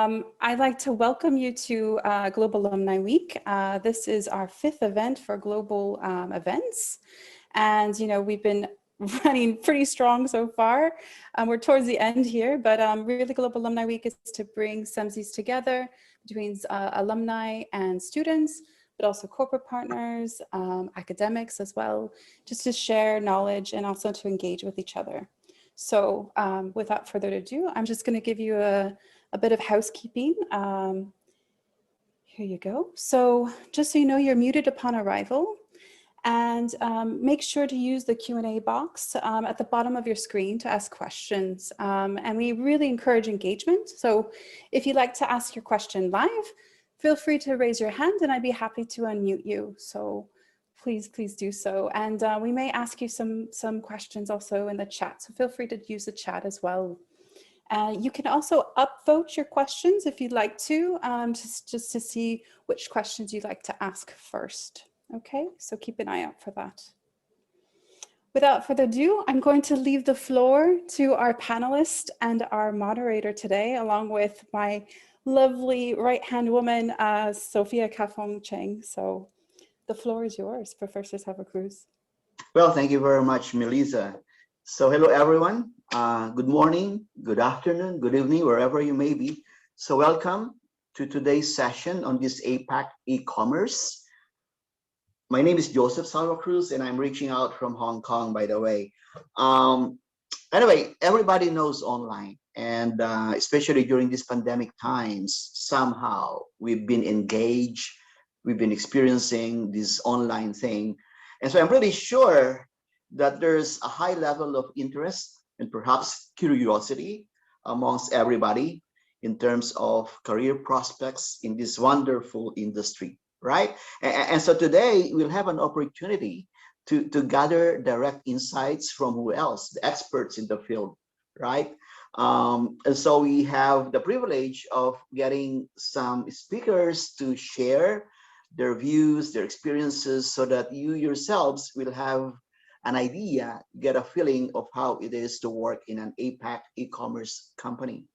I'd like to welcome you to Global Alumni Week. This is our 5th event for global events. And, we've been running pretty strong so far. We're towards the end here, but really Global Alumni Week is to bring CEMSs together between alumni and students, but also corporate partners, academics as well, just to share knowledge and also to engage with each other. So without further ado, I'm just going to give you a bit of housekeeping. Here you go. So just so you know, you're muted upon arrival, and make sure to use the Q&A box at the bottom of your screen to ask questions. And we really encourage engagement. So if you'd like to ask your question live, feel free to raise your hand and I'd be happy to unmute you. So please do so. And we may ask you some questions also in the chat. So feel free to use the chat as well. You can also upvote your questions if you'd like to, just to see which questions you'd like to ask first. Okay, so keep an eye out for that. Without further ado, I'm going to leave the floor to our panelist and our moderator today, along with my lovely right-hand woman, Sophia Kafong Cheng. So the floor is yours, Professor Salvacruz. Well, thank you very much, Melissa. So hello, everyone. Good morning, good afternoon, good evening, wherever you may be. So welcome to today's session on this APAC e-commerce. My name is Joseph Salvacruz, and I'm reaching out from Hong Kong, by the way. Anyway, everybody knows online, and especially during these pandemic times, somehow we've been engaged, we've been experiencing this online thing. And so I'm pretty sure that there's a high level of interest and perhaps curiosity amongst everybody in terms of career prospects in this wonderful industry, right? And so today we'll have an opportunity to gather direct insights from who else, the experts in the field, right? And so we have the privilege of getting some speakers to share their views, their experiences, so that you yourselves will have an idea, get a feeling of how it is to work in an APAC e-commerce company.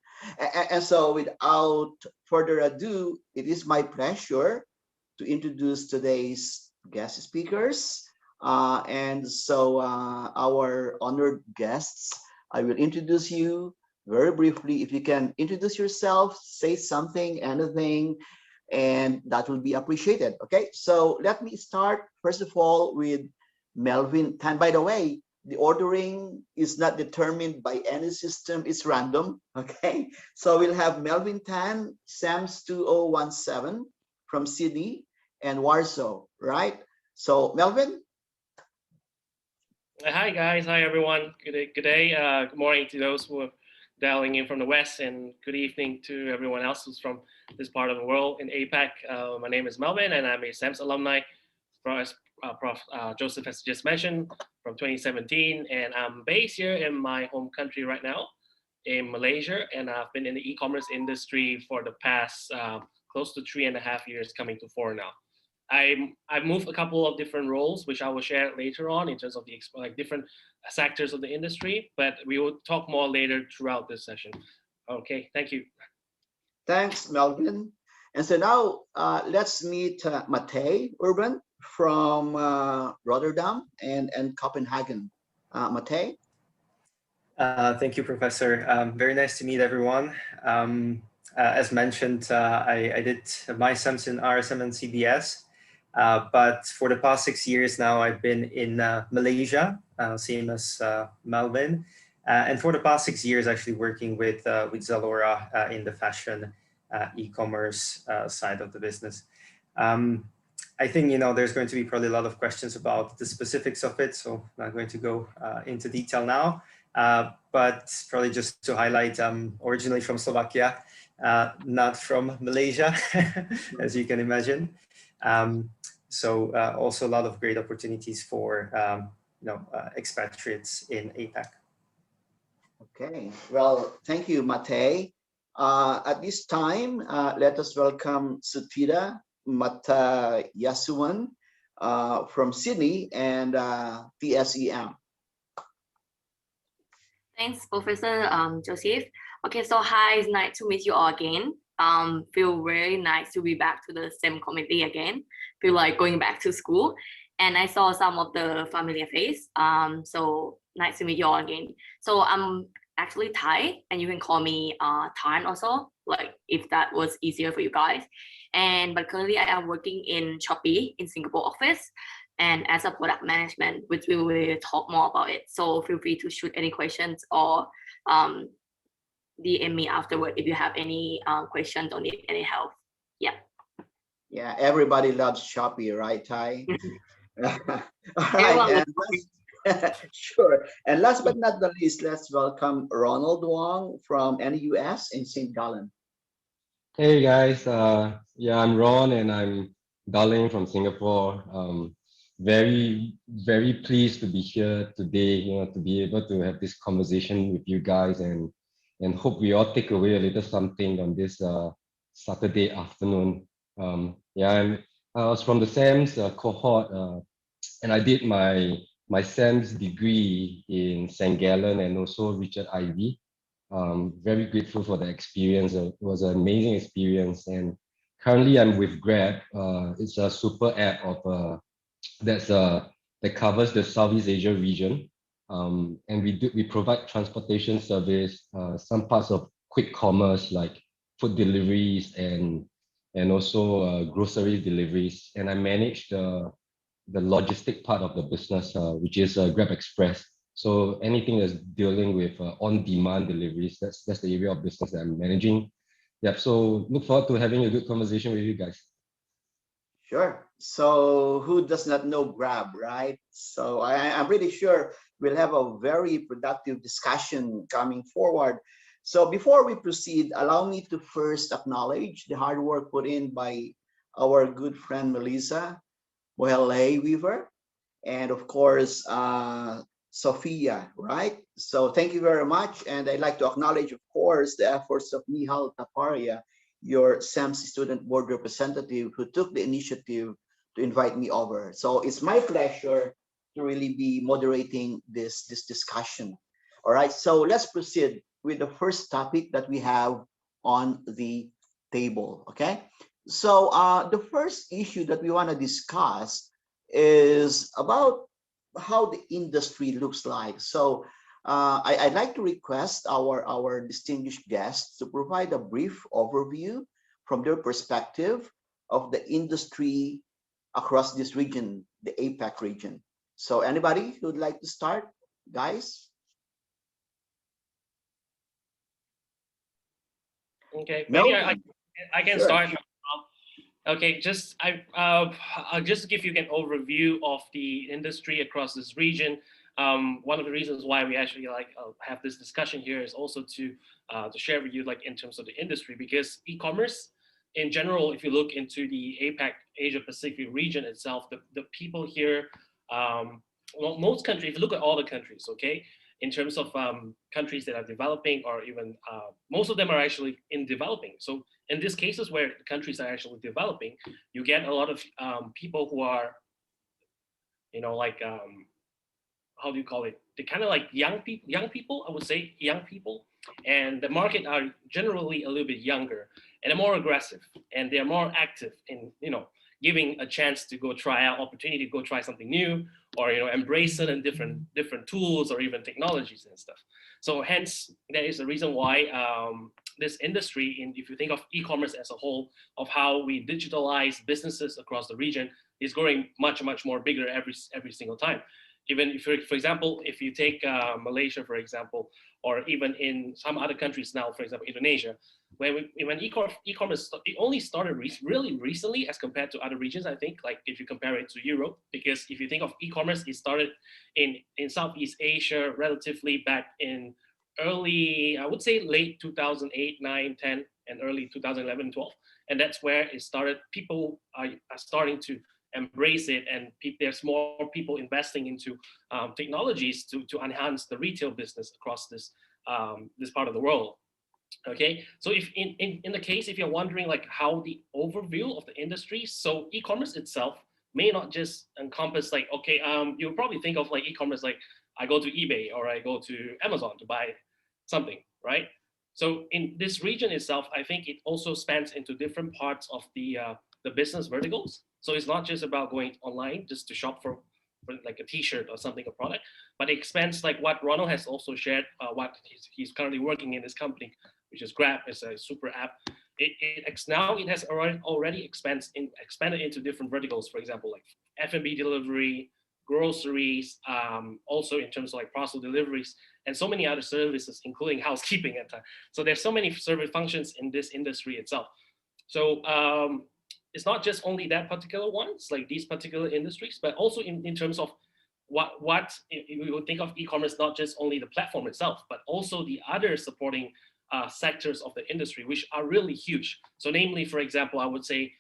And so without further ado, it is my pleasure to introduce today's guest speakers. And so our honored guests, I will introduce you very briefly. If you can introduce yourself, say something, anything, and that will be appreciated. Okay, so let me start first of all with Melvin Tan. By the way, the ordering is not determined by any system, it's random. Okay, so we'll have Melvin Tan, CEMS 2017 from Sydney and Warsaw, right? So Melvin. Hi guys, hi everyone. Good day, good morning to those who are dialing in from the West, and good evening to everyone else who's from this part of the world in APAC. My name is Melvin, and I'm a CEMS alumni, as Prof. Joseph has just mentioned, from 2017. And I'm based here in my home country right now, in Malaysia, and I've been in the e-commerce industry for the past close to 3.5 years, coming to 4 now. I've moved a couple of different roles, which I will share later on in terms of the different sectors of the industry, but we will talk more later throughout this session. Okay, thank you. Thanks, Melvin. And so now let's meet Matej Urban from Rotterdam and Copenhagen. Matej? Thank you, Professor. Very nice to meet everyone. As mentioned, I did my CEMS in RSM and CBS. But for the past 6 years now, I've been in Malaysia, same as Melvin. And for the past 6 years, actually working with Zalora in the fashion e-commerce side of the business. I think, there's going to be probably a lot of questions about the specifics of it, so I'm not going to go into detail now. But probably just to highlight, I'm originally from Slovakia, not from Malaysia, as you can imagine. So also a lot of great opportunities for expatriates in APAC. Okay, well, thank you, Matej. At this time, let us welcome Suthida Mattayasuwan from Sydney and TSEM. Thanks, Professor Joseph. Okay, so hi, it's nice to meet you all again. Feel very nice to be back to the STEM community again. Feel like going back to school. And I saw some of the familiar face. So nice to meet you all again. So I'm actually Thai, and you can call me Tan also, like if that was easier for you guys. But currently I am working in Shopee in Singapore office and as a product management, which we will talk more about it. So feel free to shoot any questions or DM me afterward if you have any questions or need any help. Yeah. Yeah, everybody loves Shopee, right, Ty? All right, Everyone and sure. And last but not the least, let's welcome Ronald Wong from NUS in St. Gallen. Hey guys, yeah, I'm Ron and I'm dialing from Singapore. Very pleased to be here today, to be able to have this conversation with you guys and hope we all take away a little something on this Saturday afternoon. Yeah, I was from the CEMS cohort and I did my CEMS degree in St. Gallen and also Richard Ivy. Very grateful for the experience. It was an amazing experience. And currently I'm with Grab. It's a super app of that covers the Southeast Asia region. And we provide transportation service, some parts of quick commerce like food deliveries and also grocery deliveries. And I manage the logistic part of the business, which is Grab Express. So anything that's dealing with on-demand deliveries, that's the area of business that I'm managing. Yep. So look forward to having a good conversation with you guys. Sure. So who does not know Grab, right? So I'm pretty sure we'll have a very productive discussion coming forward. So before we proceed, allow me to first acknowledge the hard work put in by our good friend Melissa Bohele Weaver, and of course, Sophia, right? So thank you very much. And I'd like to acknowledge, of course, the efforts of Nihal Taparia, your CEMS student board representative, who took the initiative to invite me over. So it's my pleasure to really be moderating this discussion. All right, so let's proceed with the first topic that we have on the table, okay? So the first issue that we want to discuss is about how the industry looks like. So I'd like to request our distinguished guests to provide a brief overview from their perspective of the industry across this region, the APAC region. So anybody who would like to start, guys? Okay, maybe I can Sure. start. Okay, I'll just give you an overview of the industry across this region. One of the reasons why we actually have this discussion here is also to share with you in terms of the industry, because e-commerce in general, if you look into the APAC Asia Pacific region itself, the people here, well, most countries, if you look at all the countries, okay, in terms of countries that are developing or even most of them are actually in developing. So in these cases where the countries are actually developing, you get a lot of people who are, how do you call it? They're kind of like young people, I would say young people. And the market are generally a little bit younger and they're more aggressive and they're more active in, giving a chance to go try out, opportunity to go try something new, or embrace certain different tools or even technologies and stuff. So hence, that is the reason why this industry, if you think of e-commerce as a whole, of how we digitalize businesses across the region, is growing much more bigger every single time. Even if, for example, if you take Malaysia, for example, or even in some other countries now, for example, Indonesia, when e-commerce, it only started really recently as compared to other regions, I think, like if you compare it to Europe, because if you think of e-commerce, it started in Southeast Asia relatively back in early, I would say late 2008, 9, 10, and early 2011, 12. And that's where it started. People are starting to embrace it, and there's more people investing into technologies to enhance the retail business across this part of the world. Okay, so if in the case, if you're wondering like how the overview of the industry, so e-commerce itself may not just encompass like, okay, you'll probably think of like e-commerce like I go to eBay or I go to Amazon to buy something, right? So in this region itself, I think it also spans into different parts of the business verticals. So it's not just about going online just to shop for like a T-shirt or something, a product, but it expands like what Ronald has also shared, what he's currently working in this company, which is Grab. It's a super app. Now it has already expanded into different verticals. For example, like F&B delivery, groceries, also in terms of like parcel deliveries, and so many other services, including housekeeping at times. So there's so many service functions in this industry itself. So it's not just only that particular ones, like these particular industries, but also in terms of what we would think of e-commerce, not just only the platform itself, but also the other supporting sectors of the industry, which are really huge. So namely, for example, I would say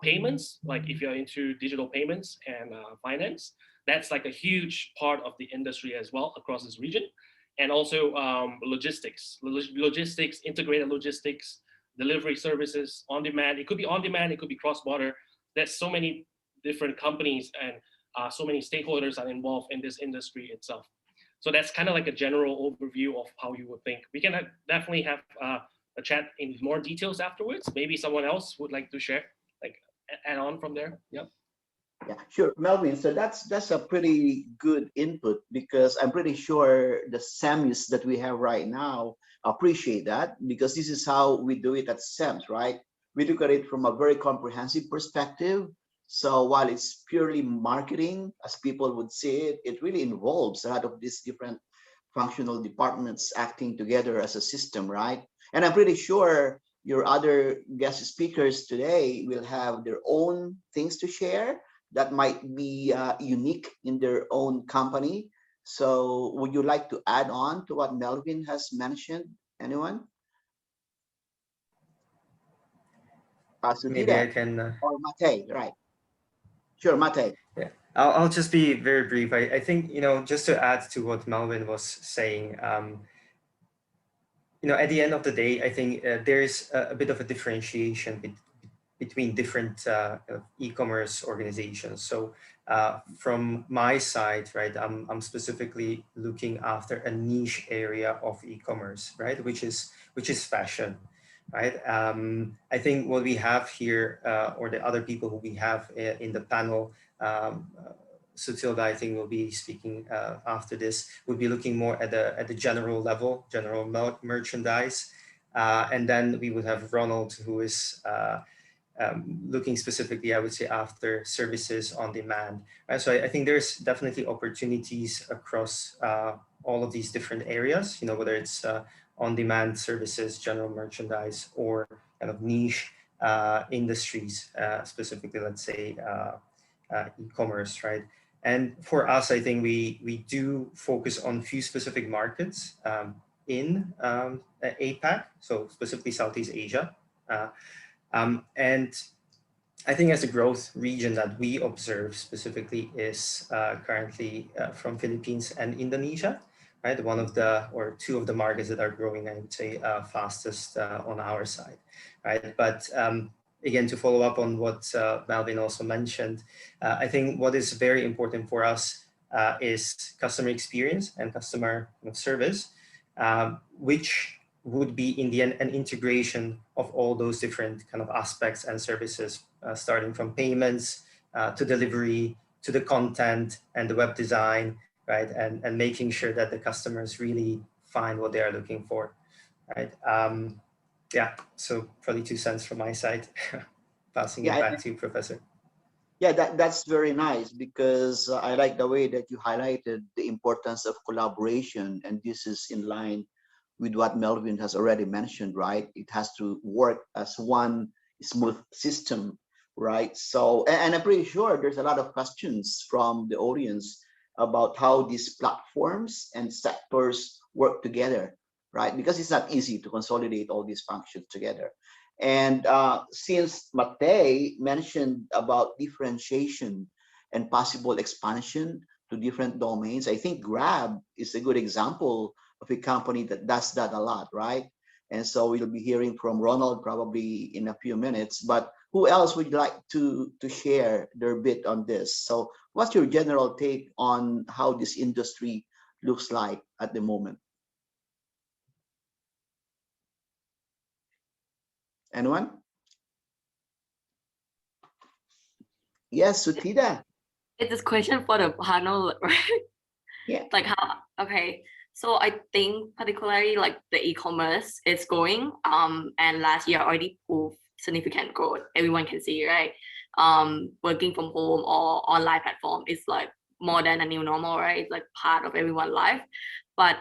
payments, like if you're into digital payments and finance, that's like a huge part of the industry as well across this region. And also logistics, integrated logistics, delivery services, on demand. It could be on demand, it could be cross-border. There's so many different companies and so many stakeholders are involved in this industry itself. So that's kind of like a general overview of how you would think. We can definitely have a chat in more details afterwards. Maybe someone else would like to share, like add on from there. Yeah. Yeah, sure, Melvin. So that's a pretty good input, because I'm pretty sure the CEMS that we have right now appreciate that, because this is how we do it at CEMS, right? We look at it from a very comprehensive perspective. So while it's purely marketing, as people would say it, it really involves a lot of these different functional departments acting together as a system, right? And I'm pretty sure your other guest speakers today will have their own things to share that might be unique in their own company. So would you like to add on to what Melvin has mentioned? Anyone? Maybe I Suthida can. or Matej, right? Sure, Matej. Yeah, I'll just be very brief. I think, just to add to what Melvin was saying, at the end of the day, I think there's a bit of a differentiation between different e-commerce organizations. So from my side, right, I'm specifically looking after a niche area of e-commerce, right, which is fashion, right? I think what we have here, or the other people who we have in the panel, Suthida, I think, will be speaking after this, would be looking more at the general level, general merchandise. And then we would have Ronald, who is looking specifically, I would say, after services on demand. Right? So I think there's definitely opportunities across all of these different areas, whether it's on-demand services, general merchandise, or kind of niche industries, specifically, let's say, e-commerce, right? And for us, I think we do focus on few specific markets in APAC, so specifically Southeast Asia. And I think as a growth region that we observe specifically is currently from Philippines and Indonesia, right? One of or two of the markets that are growing, I would say, fastest on our side, right? But again, to follow up on what Melvin also mentioned, I think what is very important for us is customer experience and customer service, which would be in the end an integration of all those different kind of aspects and services, starting from payments to delivery, to the content and the web design, right? And making sure that the customers really find what they are looking for, right? Yeah, so probably 2 cents from my side. Passing it back to you, Professor. Yeah, that's very nice, because I like the way that you highlighted the importance of collaboration, and this is in line with what Melvin has already mentioned, right? It has to work as one smooth system, right? So, and I'm pretty sure there's a lot of questions from the audience about how these platforms and sectors work together, right? Because it's not easy to consolidate all these functions together. And since Matej mentioned about differentiation and possible expansion to different domains, I think Grab is a good example of a company that does that a lot, right? And so we'll be hearing from Ronald probably in a few minutes, but who else would like to share their bit on this? So what's your general take on how this industry looks like at the moment? Anyone? Yes, Suthida. It's this question for the panel, right? Yeah. Like how, okay. So I think particularly like the e-commerce is growing, and last year already proved significant growth. Everyone can see, right? Working from home or online platform is like more than a new normal, right? It's like part of everyone's life. But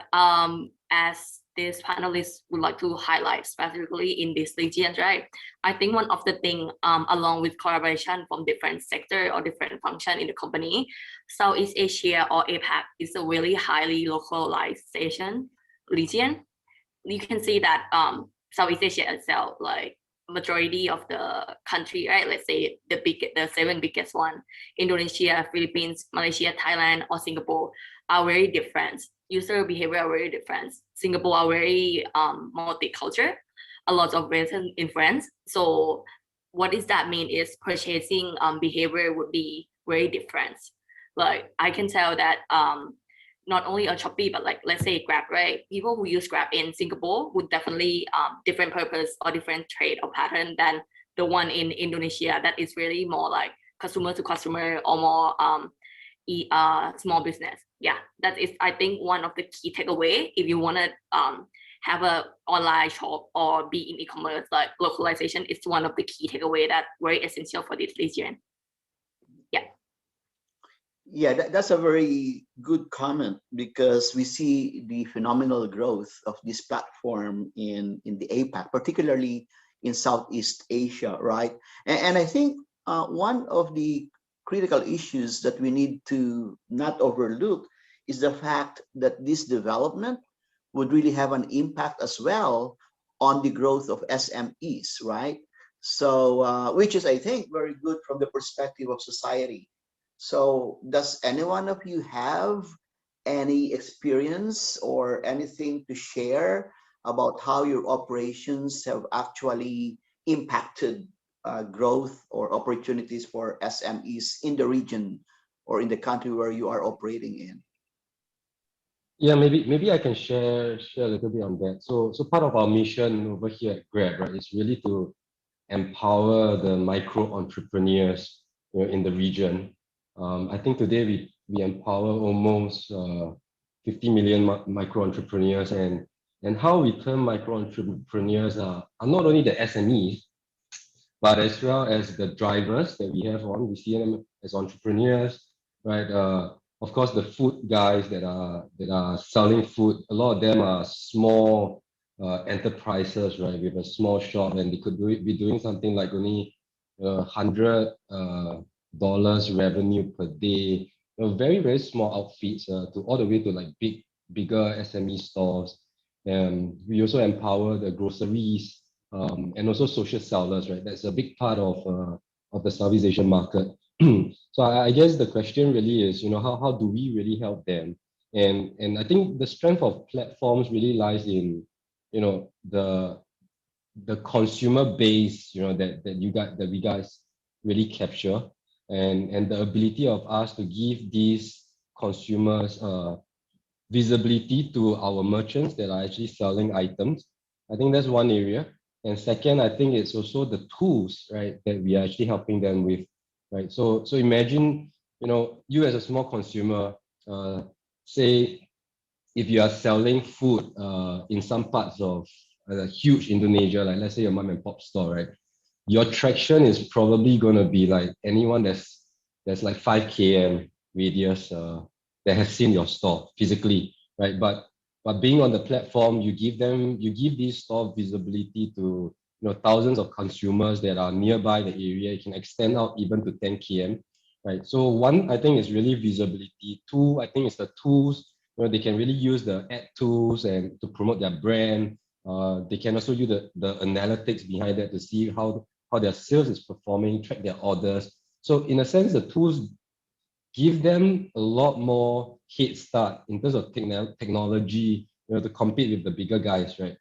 as this panelist would like to highlight specifically in these regions, right? I think one of the things, along with collaboration from different sector or different function in the company, Southeast Asia or APAC is a really highly localization region. You can see that Southeast Asia itself, like majority of the country, right? Let's say the 7 biggest one, Indonesia, Philippines, Malaysia, Thailand, or Singapore are very different. User behavior are very different. Singapore are very multicultural, a lot of Western influence. So what does that mean is purchasing behavior would be very different. Like I can tell that not only on Shopee, but like let's say Grab, right? People who use Grab in Singapore would definitely different purpose or different trade or pattern than the one in Indonesia that is really more like customer to customer or more small business. Yeah, that is I think one of the key takeaway if you want to have a online shop or be in e-commerce, like localization is one of the key takeaway that very essential for this region. Yeah, that's a very good comment because we see the phenomenal growth of this platform in the APAC, particularly in Southeast Asia, right? And I think one of the critical issues that we need to not overlook is the fact that this development would really have an impact as well on the growth of SMEs, right? So, which is, I think, very good from the perspective of society. So does any one of you have any experience or anything to share about how your operations have actually impacted growth or opportunities for SMEs in the region or in the country where you are operating in? Yeah, maybe I can share a little bit on that. So part of our mission over here at Grab, right, is really to empower the micro entrepreneurs, in the region. I think today we empower almost 50 million micro entrepreneurs, and how we term micro entrepreneurs are not only the SMEs, but as well as the drivers that we have on. We see them as entrepreneurs, right? Of course, the food guys that are selling food, a lot of them are small enterprises, right? With a small shop, and they could be doing something like only $100 revenue per day. Very, very small outfits to all the way to like bigger SME stores. And we also empower the groceries and also social sellers, right? That's a big part of the Southeast Asian market. So I guess the question really is, how do we really help them? And I think the strength of platforms really lies in, the consumer base, that we guys really capture, and the ability of us to give these consumers visibility to our merchants that are actually selling items. I think that's one area. And second, I think it's also the tools, right, that we are actually helping them with, right? So imagine, you as a small consumer, say if you are selling food in some parts of huge Indonesia, like let's say your mom and pop store, right? Your traction is probably going to be like anyone that's like 5 km radius that has seen your store physically, right? But being on the platform, you give these store visibility to thousands of consumers that are nearby the area. You can extend out even to 10 km, right? So one, I think, is really visibility. Two, I think it's the tools. They can really use the ad tools and to promote their brand. They can also use the analytics behind that to see how their sales is performing, track their orders. So in a sense, the tools give them a lot more head start in terms of technology, to compete with the bigger guys, right?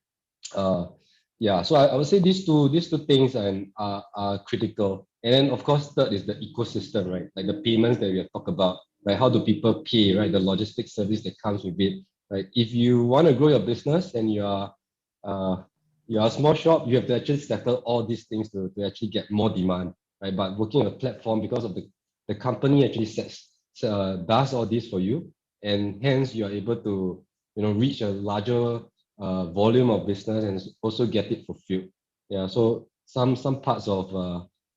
Yeah, so I would say these two things are critical. And then of course, third is the ecosystem, right? Like the payments that we have talked about, right? How do people pay, right? The logistics service that comes with it, right? If you want to grow your business and you are you're a small shop, you have to actually settle all these things to actually get more demand, right? But working on a platform, because of the company actually does all this for you, and hence you are able to reach a larger volume of business and also get it fulfilled. Yeah, so some parts of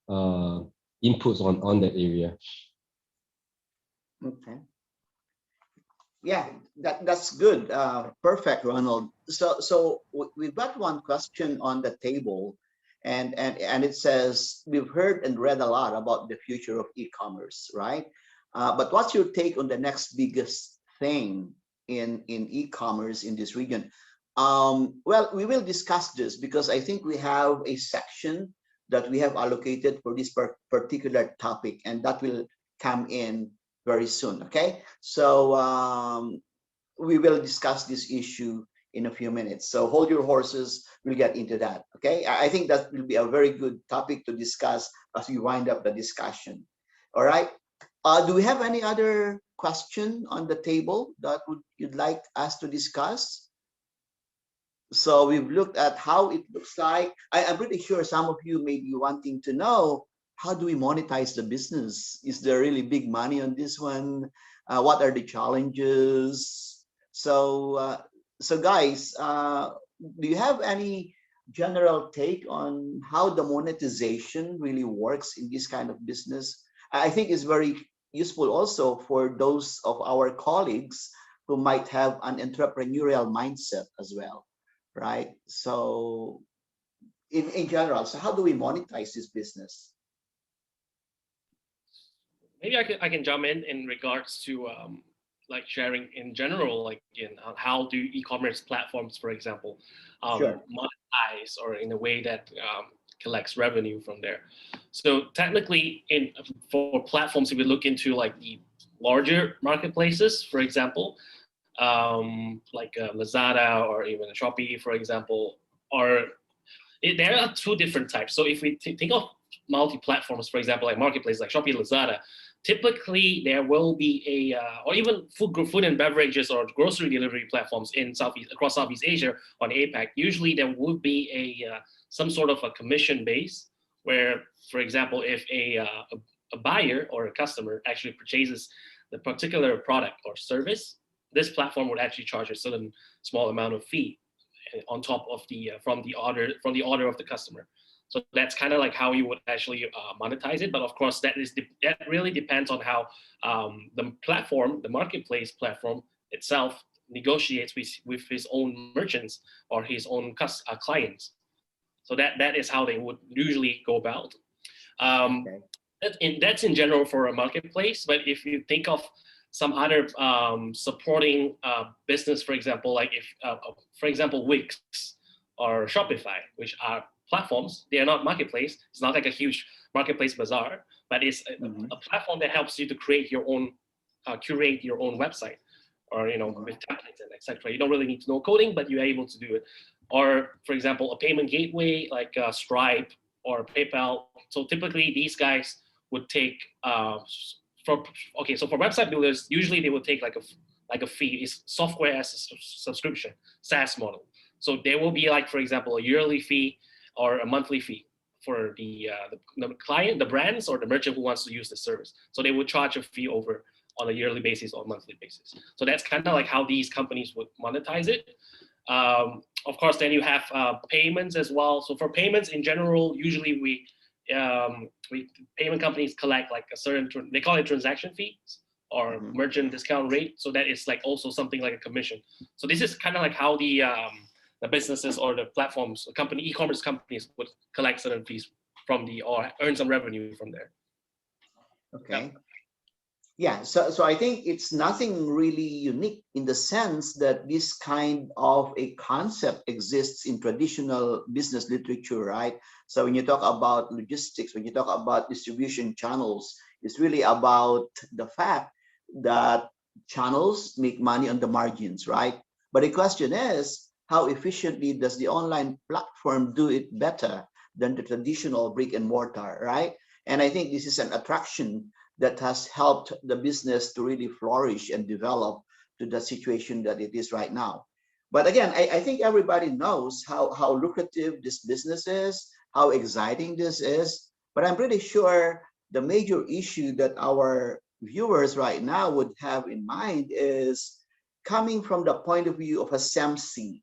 inputs on that area. Okay. Yeah, that's good. Perfect, Ronald. So we've got one question on the table, and it says, we've heard and read a lot about the future of e-commerce, right? But what's your take on the next biggest thing in e-commerce in this region? Well, we will discuss this because I think we have a section that we have allocated for this particular topic, and that will come in very soon. Okay, so we will discuss this issue in a few minutes, so hold your horses, we'll get into that. Okay, I think that will be a very good topic to discuss as we wind up the discussion. All right, do we have any other question on the table that you'd like us to discuss? So we've looked at how it looks like. I'm pretty sure some of you may be wanting to know, how do we monetize the business? Is there really big money on this one? What are the challenges? So, guys, do you have any general take on how the monetization really works in this kind of business? I think it's very useful also for those of our colleagues who might have an entrepreneurial mindset as well, right? So in general, so how do we monetize this business? Maybe I can jump in regards to like sharing in general, like in how do e-commerce platforms, for example, Sure. monetize, or in a way that collects revenue from there. So technically, for platforms, if we look into like the larger marketplaces, for example, like Lazada or even Shopee, for example, there are two different types. So if we think of multi-platforms, for example, like marketplaces like Shopee, Lazada, typically there will be or even food and beverages or grocery delivery platforms across Southeast Asia on APAC. Usually there would be some sort of a commission base where, for example, if a buyer or a customer actually purchases the particular product or service, this platform would actually charge a certain small amount of fee on top of from the order of the customer. So that's kind of like how you would actually monetize it. But of course, that really depends on how the marketplace platform itself negotiates with his own merchants or his own clients. So that is how they would usually go about. Okay. That's in general for a marketplace. But if you think of some other supporting business, for example, like for example, Wix or Shopify, which are platforms, they are not marketplace. It's not like a huge marketplace bazaar, but it's a platform that helps you to create your own, curate your own website, or with templates and etc. You don't really need to know coding, but you're able to do it. Or for example, a payment gateway like Stripe or PayPal. So typically these guys would take so for website builders, usually they will take like a fee. It's software as a subscription, SaaS model. So there will be like, for example, a yearly fee or a monthly fee for the client, the brands, or the merchant who wants to use the service. So they would charge a fee over on a yearly basis or monthly basis. So that's kind of like how these companies would monetize it. Of course, then you have payments as well. So for payments in general, usually payment companies collect like a certain, they call it transaction fees or merchant discount rate. So that is like also something like a commission. So this is kind of like how the businesses or the platforms, e-commerce companies would collect certain fees or earn some revenue from there. Okay. Yeah, so I think it's nothing really unique in the sense that this kind of a concept exists in traditional business literature, right? So when you talk about logistics, when you talk about distribution channels, it's really about the fact that channels make money on the margins, right? But the question is, how efficiently does the online platform do it better than the traditional brick and mortar, right? And I think this is an attraction that has helped the business to really flourish and develop to the situation that it is right now. But again, I think everybody knows how lucrative this business is, how exciting this is. But I'm pretty sure the major issue that our viewers right now would have in mind is coming from the point of view of a CEMC.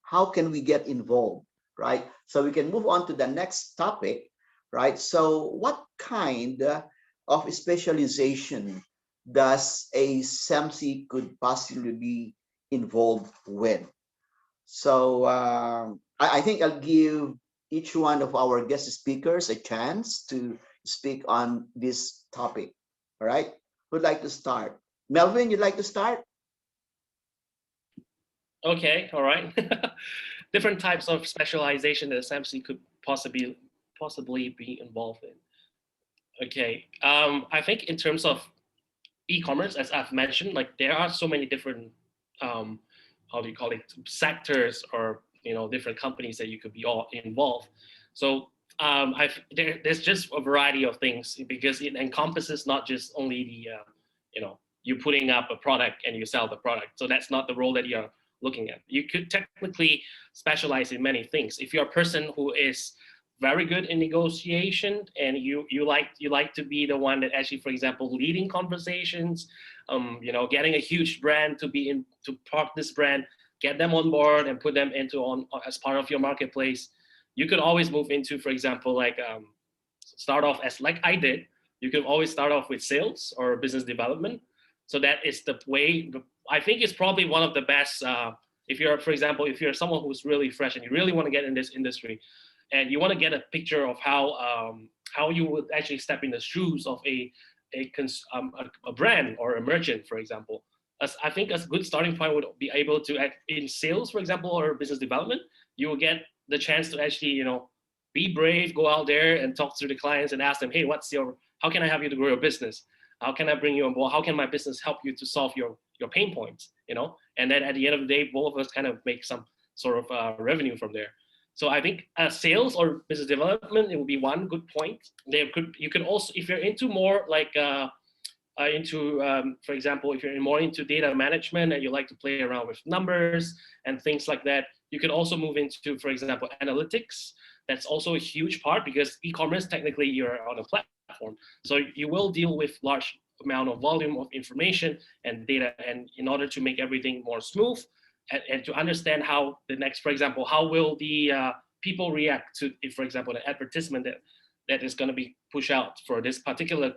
How can we get involved, right? So we can move on to the next topic, right? So what kind of specialization does a CEMC could possibly be involved with? So I think I'll give each one of our guest speakers a chance to speak on this topic. All right, who'd like to start? Melvin, you'd like to start? Okay, all right. Different types of specialization that SMC could possibly be involved in. Okay, I think in terms of e-commerce, as I've mentioned, like there are so many different, how do you call it, sectors or different companies that you could be all involved. So there's just a variety of things because it encompasses not just only the, you putting up a product and you sell the product. So that's not the role that you're looking at. You could technically specialize in many things. If you're a person who is very good in negotiation and you like to be the one that actually, for example, leading conversations, getting a huge brand to park this brand, get them on board and put them as part of your marketplace. You could always move into, for example, like start off as like I did. You can always start off with sales or business development. So that is the way. I think it's probably one of the best. If you're, for example, if you're someone who's really fresh and you really want to get in this industry, and you want to get a picture of how you would actually step in the shoes of a brand or a merchant, for example. I think a good starting point would be able to act in sales, for example, or business development. You will get the chance to actually, be brave, go out there and talk to the clients and ask them, hey, how can I help you to grow your business? How can I bring you on board? How can my business help you to solve your pain points? And then at the end of the day, both of us kind of make some sort of revenue from there. So I think sales or business development, it would be one good point. You can also, if you're into more like for example, if you're more into data management and you like to play around with numbers and things like that, you can also move into, for example, analytics. That's also a huge part because e-commerce, technically you're on a platform. So you will deal with large amount of volume of information and data, and in order to make everything more smooth and to understand how the next, for example, how will the people react to, if, for example, the advertisement that is going to be pushed out for this particular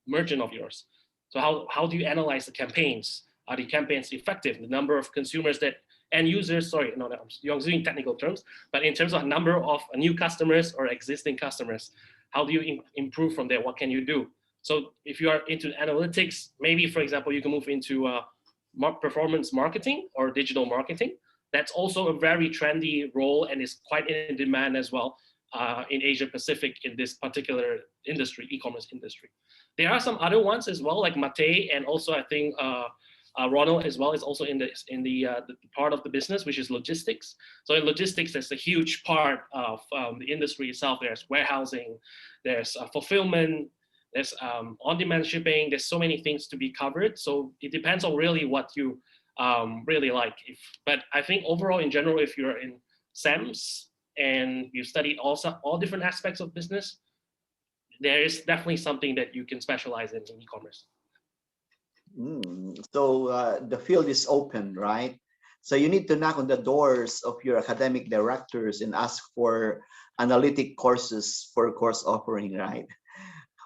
merchant of yours. So how do you analyze the campaigns? Are the campaigns effective? The number of consumers that end users, sorry, no, I'm using technical terms, but in terms of number of new customers or existing customers, how do you improve from there? What can you do? So if you are into analytics, maybe, for example, you can move into performance marketing or digital marketing. That's also a very trendy role and is quite in demand as well in Asia Pacific in this particular industry, e-commerce industry. There are some other ones as well, like Matej, and also I think Ronald as well is also in the part of the business, which is logistics. So in logistics, there's a huge part of the industry itself. There's warehousing, there's fulfillment, there's on-demand shipping. There's so many things to be covered. So it depends on really what you really like. But I think overall, in general, if you're in CEMS and you've studied all different aspects of business, there is definitely something that you can specialize in e-commerce. So the field is open, right? So you need to knock on the doors of your academic directors and ask for analytic courses for course offering, right?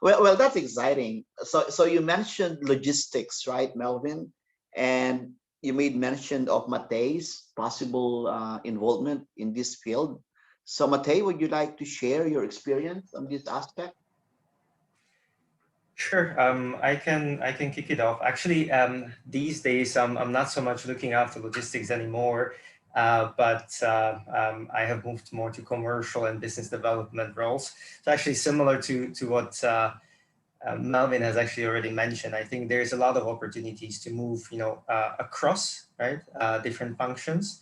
Well, that's exciting. So you mentioned logistics, right, Melvin? And you made mention of Matej's possible involvement in this field. So Matej, would you like to share your experience on this aspect? Sure, I can kick it off. Actually, these days I'm not so much looking after logistics anymore, but I have moved more to commercial and business development roles. So actually similar to what Melvin has actually already mentioned. I think there's a lot of opportunities to move, across, right, different functions,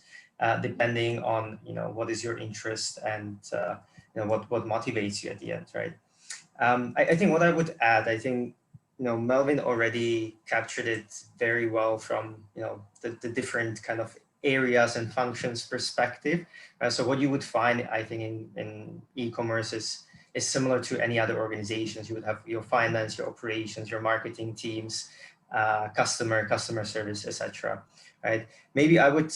depending on what is your interest and what motivates you at the end, right? I think what I would add, I think, Melvin already captured it very well from, the different kind of areas and functions perspective. So what you would find, I think, in e-commerce is similar to any other organizations. You would have your finance, your operations, your marketing teams, customer service, etc. Right? Maybe I would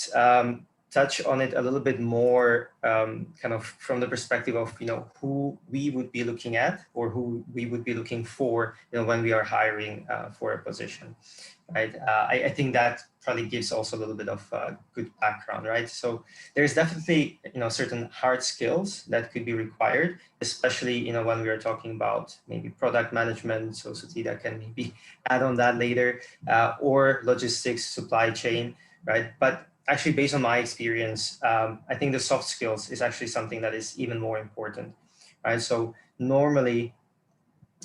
touch on it a little bit more, kind of from the perspective of who we would be looking at or who we would be looking for when we are hiring for a position. Right? I think that probably gives also a little bit of good background, right? So there's definitely certain hard skills that could be required, especially when we are talking about maybe product management. So Suthida can maybe add on that later, or logistics, supply chain, right? But actually, based on my experience, I think the soft skills is actually something that is even more important, right? So normally,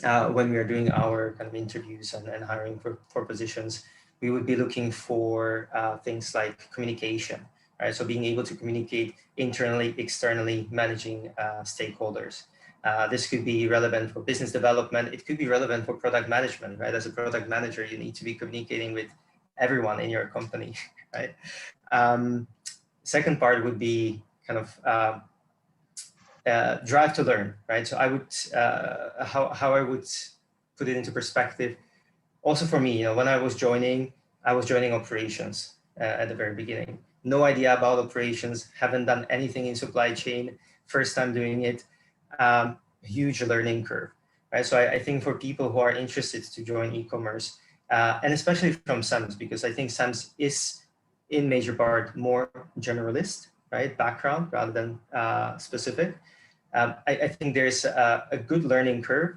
when we are doing our kind of interviews and hiring for positions, we would be looking for things like communication, right? So being able to communicate internally, externally, managing stakeholders. This could be relevant for business development. It could be relevant for product management, right? As a product manager, you need to be communicating with everyone in your company, right? Second part would be kind of drive to learn, right? So I would, how I would put it into perspective, also for me, when I was joining operations at the very beginning. No idea about operations, haven't done anything in supply chain, first time doing it, huge learning curve, right? So I think for people who are interested to join e-commerce, and especially from CEMS, because I think CEMS is in major part more generalist, right, background rather than specific. I think there's a good learning curve,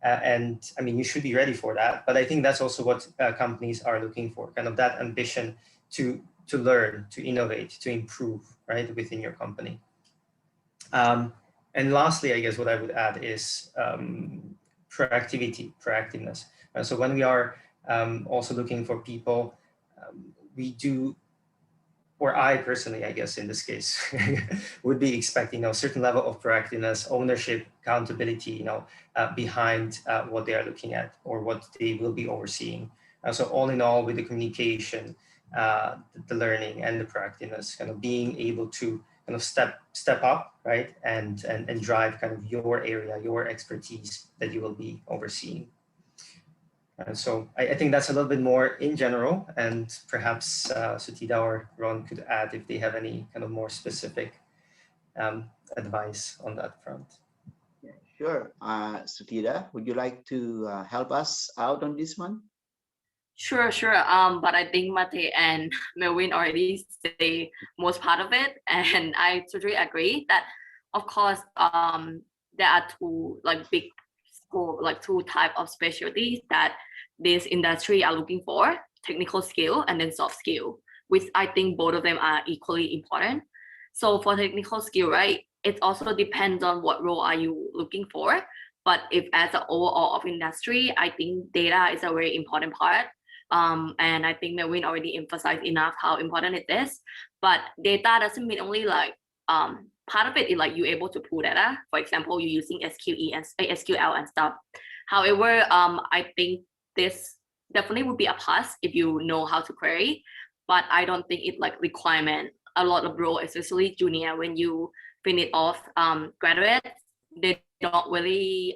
and I mean, you should be ready for that. But I think that's also what companies are looking for, kind of that ambition to learn, to innovate, to improve, right, within your company. And lastly, I guess what I would add is proactiveness. So when we are also looking for people, we do, or I personally, I guess in this case, would be expecting a certain level of proactiveness, ownership, accountability, behind what they are looking at or what they will be overseeing. So all in all, with the communication, the learning, and the proactiveness, kind of being able to kind of step up, right, and drive kind of your area, your expertise that you will be overseeing. So I think that's a little bit more in general, and perhaps Suthida or Ron could add if they have any kind of more specific advice on that front. Yeah, sure. Suthida, would you like to help us out on this one? Sure. But I think Matej and Melvin already say most part of it, and I totally agree that, of course, there are two big scope, two type of specialties that this industry are looking for: technical skill and then soft skill, which I think both of them are equally important. So for technical skill, right, it also depends on what role are you looking for. But if as an overall of industry, I think data is a very important part. And I think Melvin already emphasized enough how important it is. But data doesn't mean only part of it is you're able to pull data. For example, you're using SQL and stuff. However, I think this definitely would be a plus if you know how to query, but I don't think it's requirement. A lot of role, especially junior, when you finish off graduate, they don't really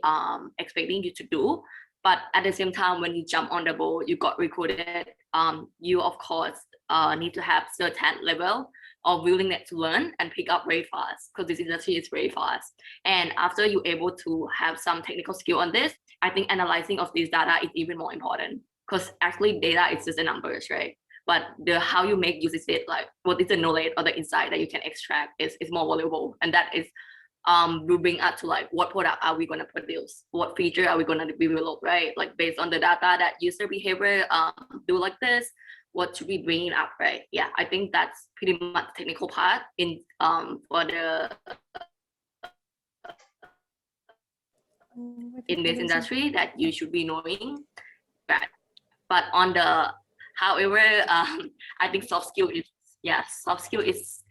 expecting you to do. But at the same time, when you jump on the boat, you got recruited, you of course need to have certain level of willingness to learn and pick up very fast, because this industry is very fast. And after you're able to have some technical skill on this, I think analyzing of this data is even more important, because actually data is just the numbers, right? But how you make use of it, what is the knowledge or the insight that you can extract is more valuable. And that is will bring us to what product are we going to produce, what feature are we going to develop, right? Based on the data that user behavior do like this, what should we bring up, right? Yeah, I think that's pretty much the technical part in for the in this industry that you should be knowing. But on the however, I think soft skill is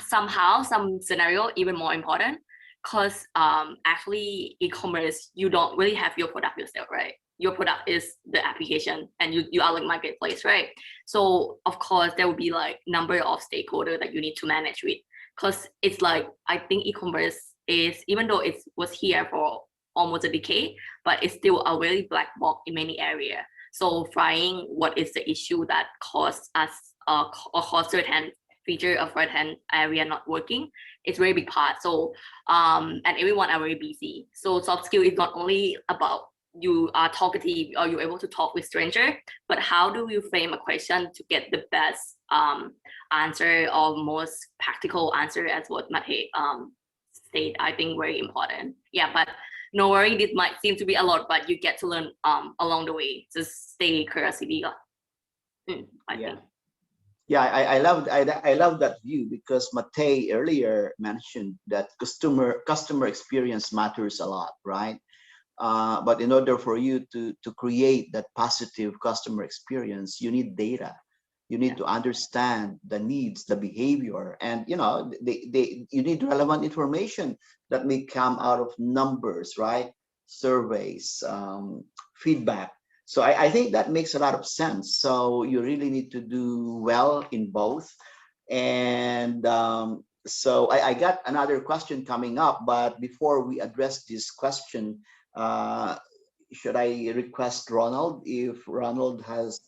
somehow some scenario even more important, because actually e-commerce, you don't really have your product yourself, right? your product is the application and you are like marketplace, right? So of course there will be like number of stakeholders that you need to manage with, because it's like, I think e-commerce is, even though it was here for almost a decade, but it's still a very black box in many areas. So finding what is the issue that caused us or cause certain feature of certain area not working, it's very big part. So and everyone are very busy. So soft skill is not only about you are talkative or you're able to talk with stranger, but how do you frame a question to get the best answer or most practical answer, as what Matej state, I think very important. Yeah, but no worry, this might seem to be a lot, but you get to learn along the way. Just stay curiosity. I think. Yeah, I love that view, because Matej earlier mentioned that customer experience matters a lot, right? But in order for you to create that positive customer experience, you need data. You need to understand the needs, the behavior, and you need relevant information that may come out of numbers, right? Surveys, feedback. So I think that makes a lot of sense. So you really need to do well in both. And so I got another question coming up, but before we address this question, should I request Ronald, if Ronald has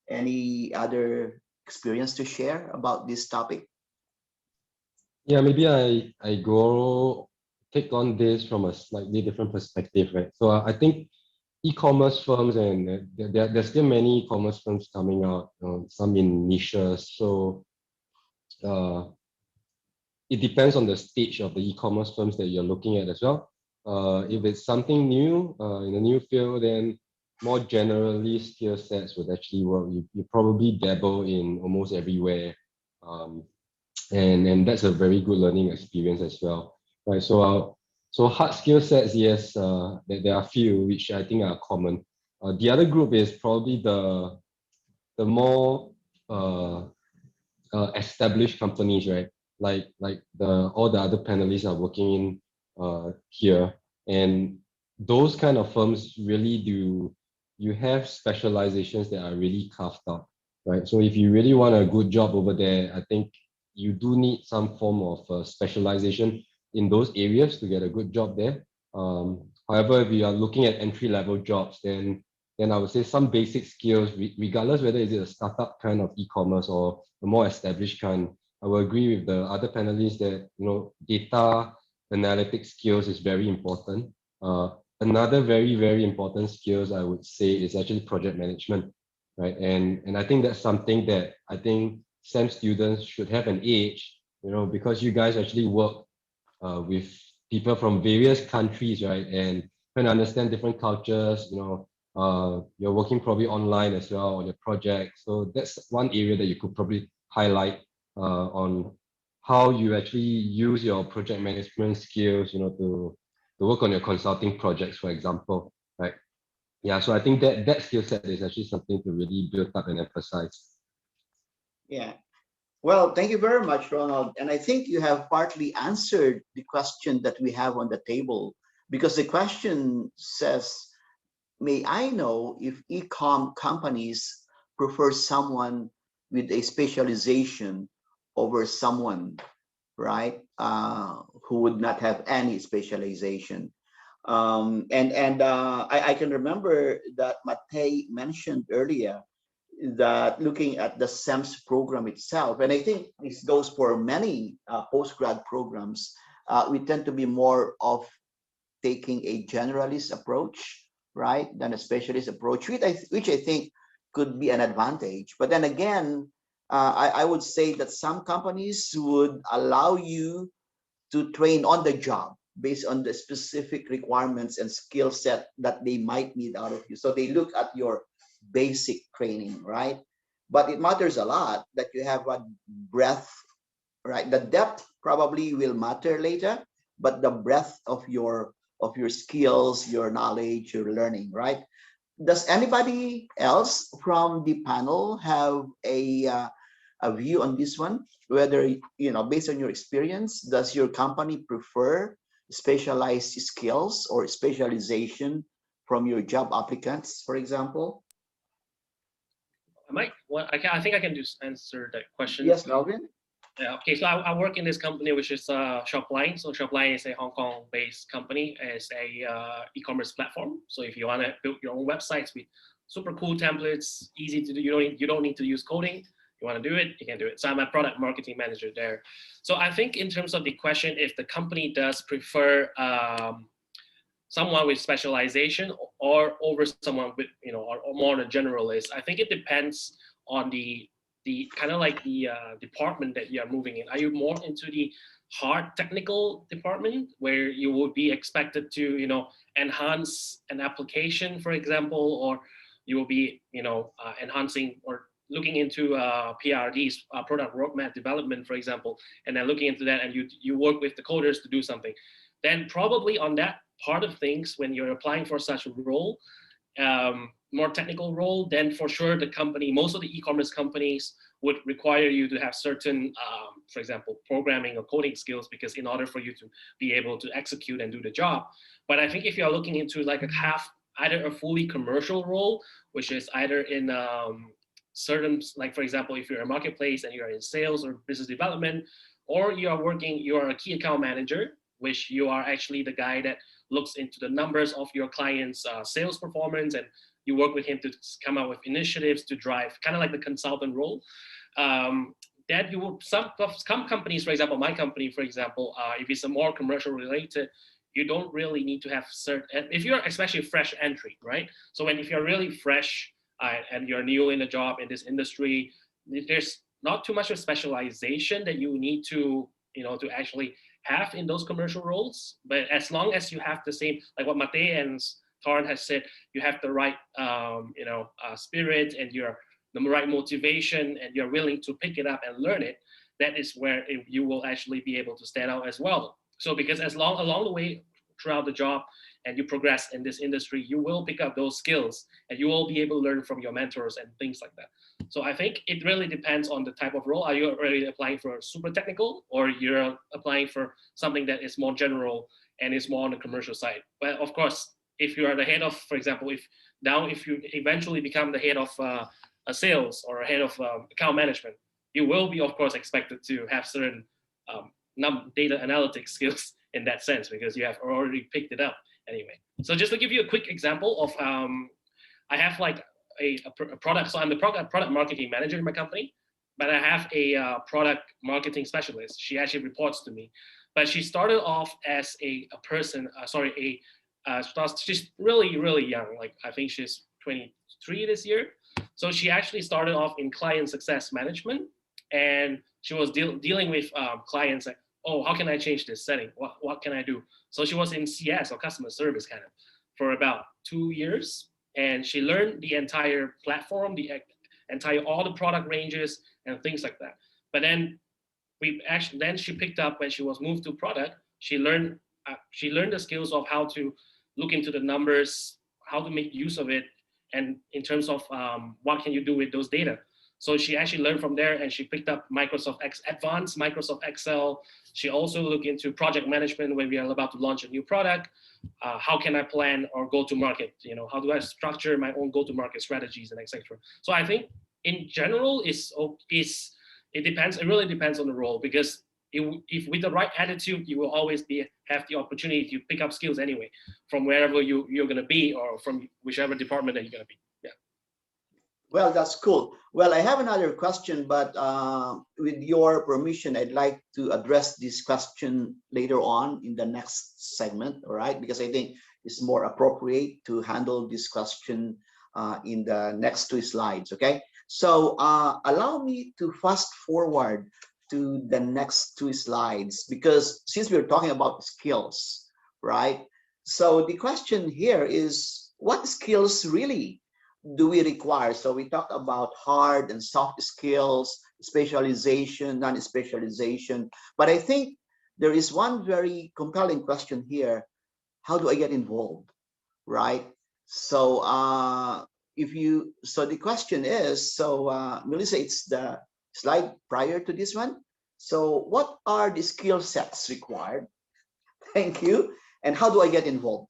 any other experience to share about this topic? Yeah, maybe I take on this from a slightly different perspective, right? So I think e-commerce firms, and there's still many e-commerce firms coming out, some in niches. So it depends on the stage of the e-commerce firms that you're looking at as well. If it's something new in a new field, then more generally skill sets would actually work. You probably dabble in almost everywhere, and that's a very good learning experience as well, right? So hard skill sets, yes, there are a few which I think are common. The other group is probably the more established companies, right? Like all the other panelists are working in here, and those kind of firms really do. You have specializations that are really carved out, right? So if you really want a good job over there, I think you do need some form of specialization in those areas to get a good job there. However, if you are looking at entry-level jobs, then I would say some basic skills, regardless whether it's a startup kind of e-commerce or a more established kind. I will agree with the other panelists that data analytics skills is very important. Another very, very important skills I would say is actually project management, right? And I think that's something that I think SEM students should have an edge, because you guys actually work with people from various countries, right? And trying to understand different cultures, you're working probably online as well on your project. So that's one area that you could probably highlight on how you actually use your project management skills, to work on your consulting projects, for example, right? Yeah, so I think that skill set is actually something to really build up and emphasize. Yeah. Well, thank you very much, Ronald. And I think you have partly answered the question that we have on the table, because the question says, may I know if e-com companies prefer someone with a specialization over someone, right, who would not have any specialization? I can remember that Matej mentioned earlier that looking at the CEMS program itself, and I think this goes for many postgrad programs, we tend to be more of taking a generalist approach, right, than a specialist approach, which I think could be an advantage. But then again, I would say that some companies would allow you to train on the job based on the specific requirements and skill set that they might need out of you. So they look at your basic training, right? But it matters a lot that you have a breadth, right? The depth probably will matter later, but the breadth of your skills, your knowledge, your learning, right? Does anybody else from the panel have a view on this one? Whether, based on your experience, does your company prefer specialized skills or specialization from your job applicants, for example? I think I can just answer that question. Yes, Melvin. Yeah, okay, so I work in this company, which is Shopline. So Shopline is a Hong Kong-based company. It's a e-commerce platform. So if you want to build your own websites with super cool templates, easy to do, you don't need to use coding. You want to do it, you can do it. So I'm a product marketing manager there. So I think in terms of the question, if the company does prefer someone with specialization or over someone with, or more a generalist, I think it depends on the kind of like the department that you are moving in. Are you more into the hard technical department where you would be expected to, enhance an application, for example, or you will be, enhancing or looking into PRDs, product roadmap development, for example, and then looking into that, and you work with the coders to do something, then probably on that part of things, when you're applying for such a role, more technical role, then for sure the company, most of the e-commerce companies would require you to have certain, for example, programming or coding skills, because in order for you to be able to execute and do the job. But I think if you're looking into like either a fully commercial role, which is either in certain, like for example, if you're a marketplace and you're in sales or business development, or you are a key account manager, which you are actually the guy that looks into the numbers of your client's sales performance, and you work with him to come up with initiatives to drive, kind of like the consultant role. That you will, some companies, for example, my company, for example, if it's a more commercial related, you don't really need to have certain, if you're especially fresh entry, right? So if you're really fresh and you're new in a job in this industry, there's not too much of specialization that you need to, to actually have in those commercial roles. But as long as you have the same, like what Matej and Tarn has said, you have the right, spirit, and you're the right motivation, and you're willing to pick it up and learn it, that is where you will actually be able to stand out as well. So because along the way throughout the job and you progress in this industry, you will pick up those skills and you will be able to learn from your mentors and things like that. So I think it really depends on the type of role. Are you already applying for super technical, or you're applying for something that is more general and is more on the commercial side? But of course, if you are the head of, for example, if you eventually become the head of a sales or a head of account management, you will be, of course, expected to have certain data analytics skills in that sense, because you have already picked it up anyway. So just to give you a quick example of, I have like a product. So I'm the product marketing manager in my company, but I have a product marketing specialist. She actually reports to me, but she started off as a person. She's really, really young. Like I think she's 23 this year. So she actually started off in client success management, and she was dealing with clients like, oh, how can I change this setting? What can I do? So she was in CS, or customer service, kind of, for about 2 years. And she learned the entire platform, all the product ranges and things like that. But then she picked up, when she was moved to product, she learned the skills of how to look into the numbers, how to make use of it, and in terms of what can you do with those data. So she actually learned from there, and she picked up Advanced Microsoft Excel. She also looked into project management when we are about to launch a new product. How can I plan or go to market? How do I structure my own go-to-market strategies and etc. So I think in general, it depends. It really depends on the role, because if with the right attitude, you will always have the opportunity to pick up skills anyway, from wherever you're going to be, or from whichever department that you're going to be. Yeah. Well, that's cool. Well, I have another question, but with your permission, I'd like to address this question later on in the next segment, all right? Because I think it's more appropriate to handle this question in the next 2 slides, okay? So allow me to fast forward to the next 2 slides, because since we're talking about skills, right? So the question here is, what skills really do we require? So we talked about hard and soft skills, specialization, non-specialization, but I think there is one very compelling question here. How do I get involved, right? So the question is, Melissa, it's the slide prior to this one. So what are the skill sets required? Thank you. And how do I get involved?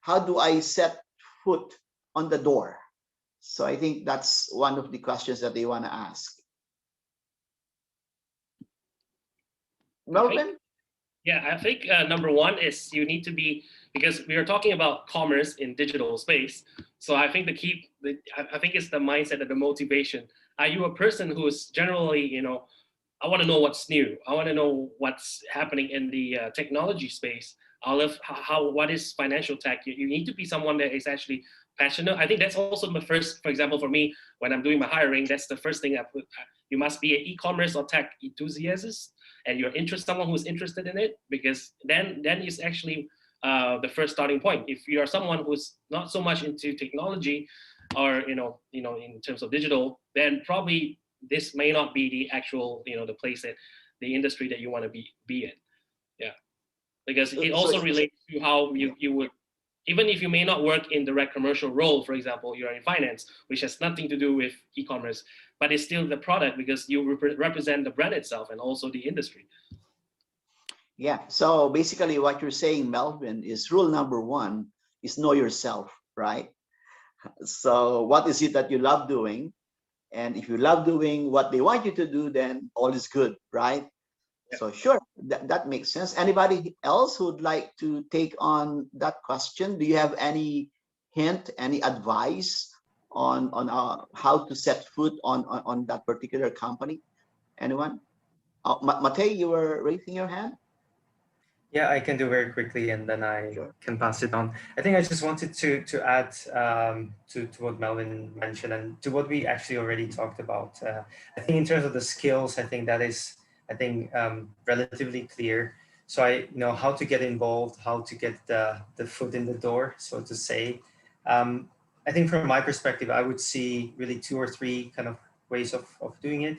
How do I set foot on the door? So I think that's one of the questions that they want to ask. Melvin? Yeah, I think number one is you need to be, because we are talking about commerce in digital space. So I think I think it's the mindset and the motivation. Are you a person who's generally, I want to know what's new. I want to know what's happening in the technology space. I love what is financial tech. You need to be someone that is actually passionate. I think that's also the first, for example, for me, when I'm doing my hiring, that's the first thing I put. You must be an e-commerce or tech enthusiast, and you're someone who's interested in it, because then is actually the first starting point. If you are someone who's not so much into technology, or in terms of digital, then probably this may not be the actual the place that the industry that you want to be in. Yeah, because it also relates to how you would, even if you may not work in direct commercial role, for example, you're in finance, which has nothing to do with e-commerce, but it's still the product, because you represent the brand itself and also the industry. Yeah, so basically what you're saying, Melvin, is rule number one is know yourself, right? So what is it that you love doing? And if you love doing what they want you to do, then all is good, right? Yeah. So sure, that makes sense. Anybody else who would like to take on that question? Do you have any hint, any advice on how to set foot on that particular company? Anyone? Matej, you were raising your hand? Yeah, I can do very quickly, and then I can pass it on. I think I just wanted to add to what Melvin mentioned and to what we actually already talked about. I think in terms of the skills, I think that is, relatively clear. So I know how to get involved, how to get the foot in the door, so to say. I think from my perspective, I would see really 2 or 3 kind of ways of doing it.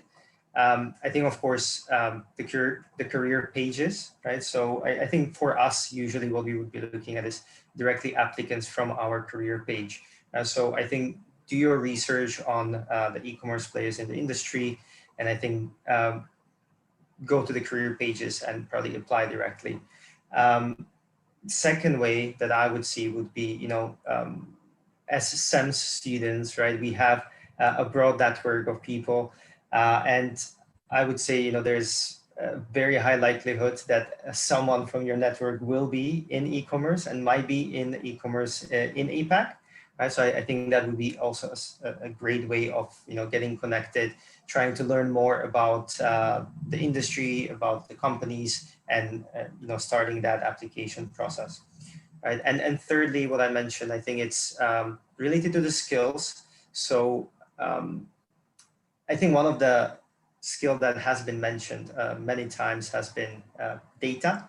I think, of course, the career pages, right? So I think for us, usually what we would be looking at is directly applicants from our career page. So I think do your research on the e-commerce players in the industry, and I think go to the career pages and probably apply directly. Second way that I would see would be, as CEMS students, right? We have a broad network of people. And I would say, there's a very high likelihood that someone from your network will be in e-commerce and might be in e-commerce in APAC. Right? So I think that would be also a great way of, getting connected, trying to learn more about the industry, about the companies, and starting that application process. Right? And thirdly, what I mentioned, I think it's related to the skills. So I think one of the skill that has been mentioned many times has been data,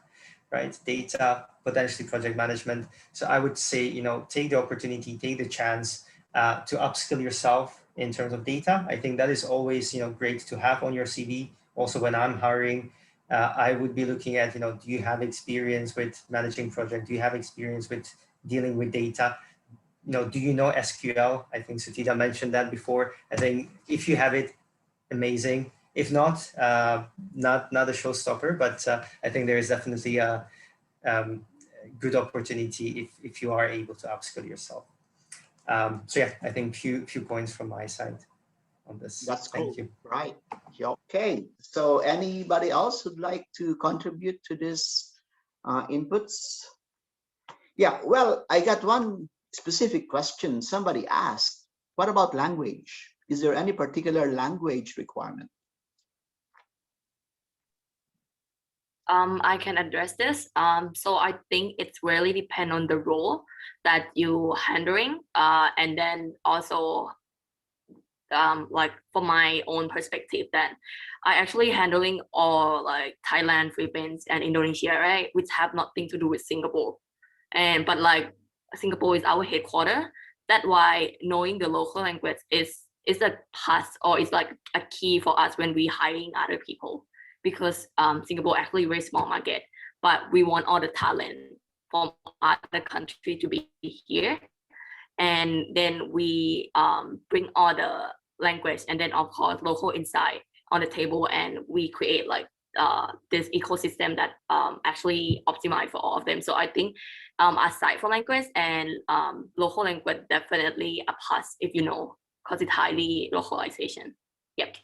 right? Data, potentially project management. So I would say, take the opportunity, take the chance to upskill yourself in terms of data. I think that is always, great to have on your CV. Also, when I'm hiring, I would be looking at, do you have experience with managing project? Do you have experience with dealing with data? Do you know SQL? I think Suthida mentioned that before. I think if you have it, amazing. If not, not a showstopper, but I think there is definitely a good opportunity if you are able to upskill yourself. So yeah, I think few points from my side on this. That's cool. Thank you. Right. Okay. So anybody else would like to contribute to this inputs? Yeah, well, I got one specific question. Somebody asked, what about language? Is there any particular language requirement? I can address this. So I think it's really depend on the role that you handling, and then also like for my own perspective, that I actually handling all like Thailand, Philippines, and Indonesia, right, which have nothing to do with Singapore, but like Singapore is our headquarters. That's why knowing the local language is a plus, or it's like a key for us when we hiring other people, because Singapore actually very small market, but we want all the talent from other country to be here, and then we bring all the language and then of course local insight on the table, and we create like this ecosystem that actually optimize for all of them. So I think aside from language and local language, definitely a plus if you know, because it's highly localization. Yep.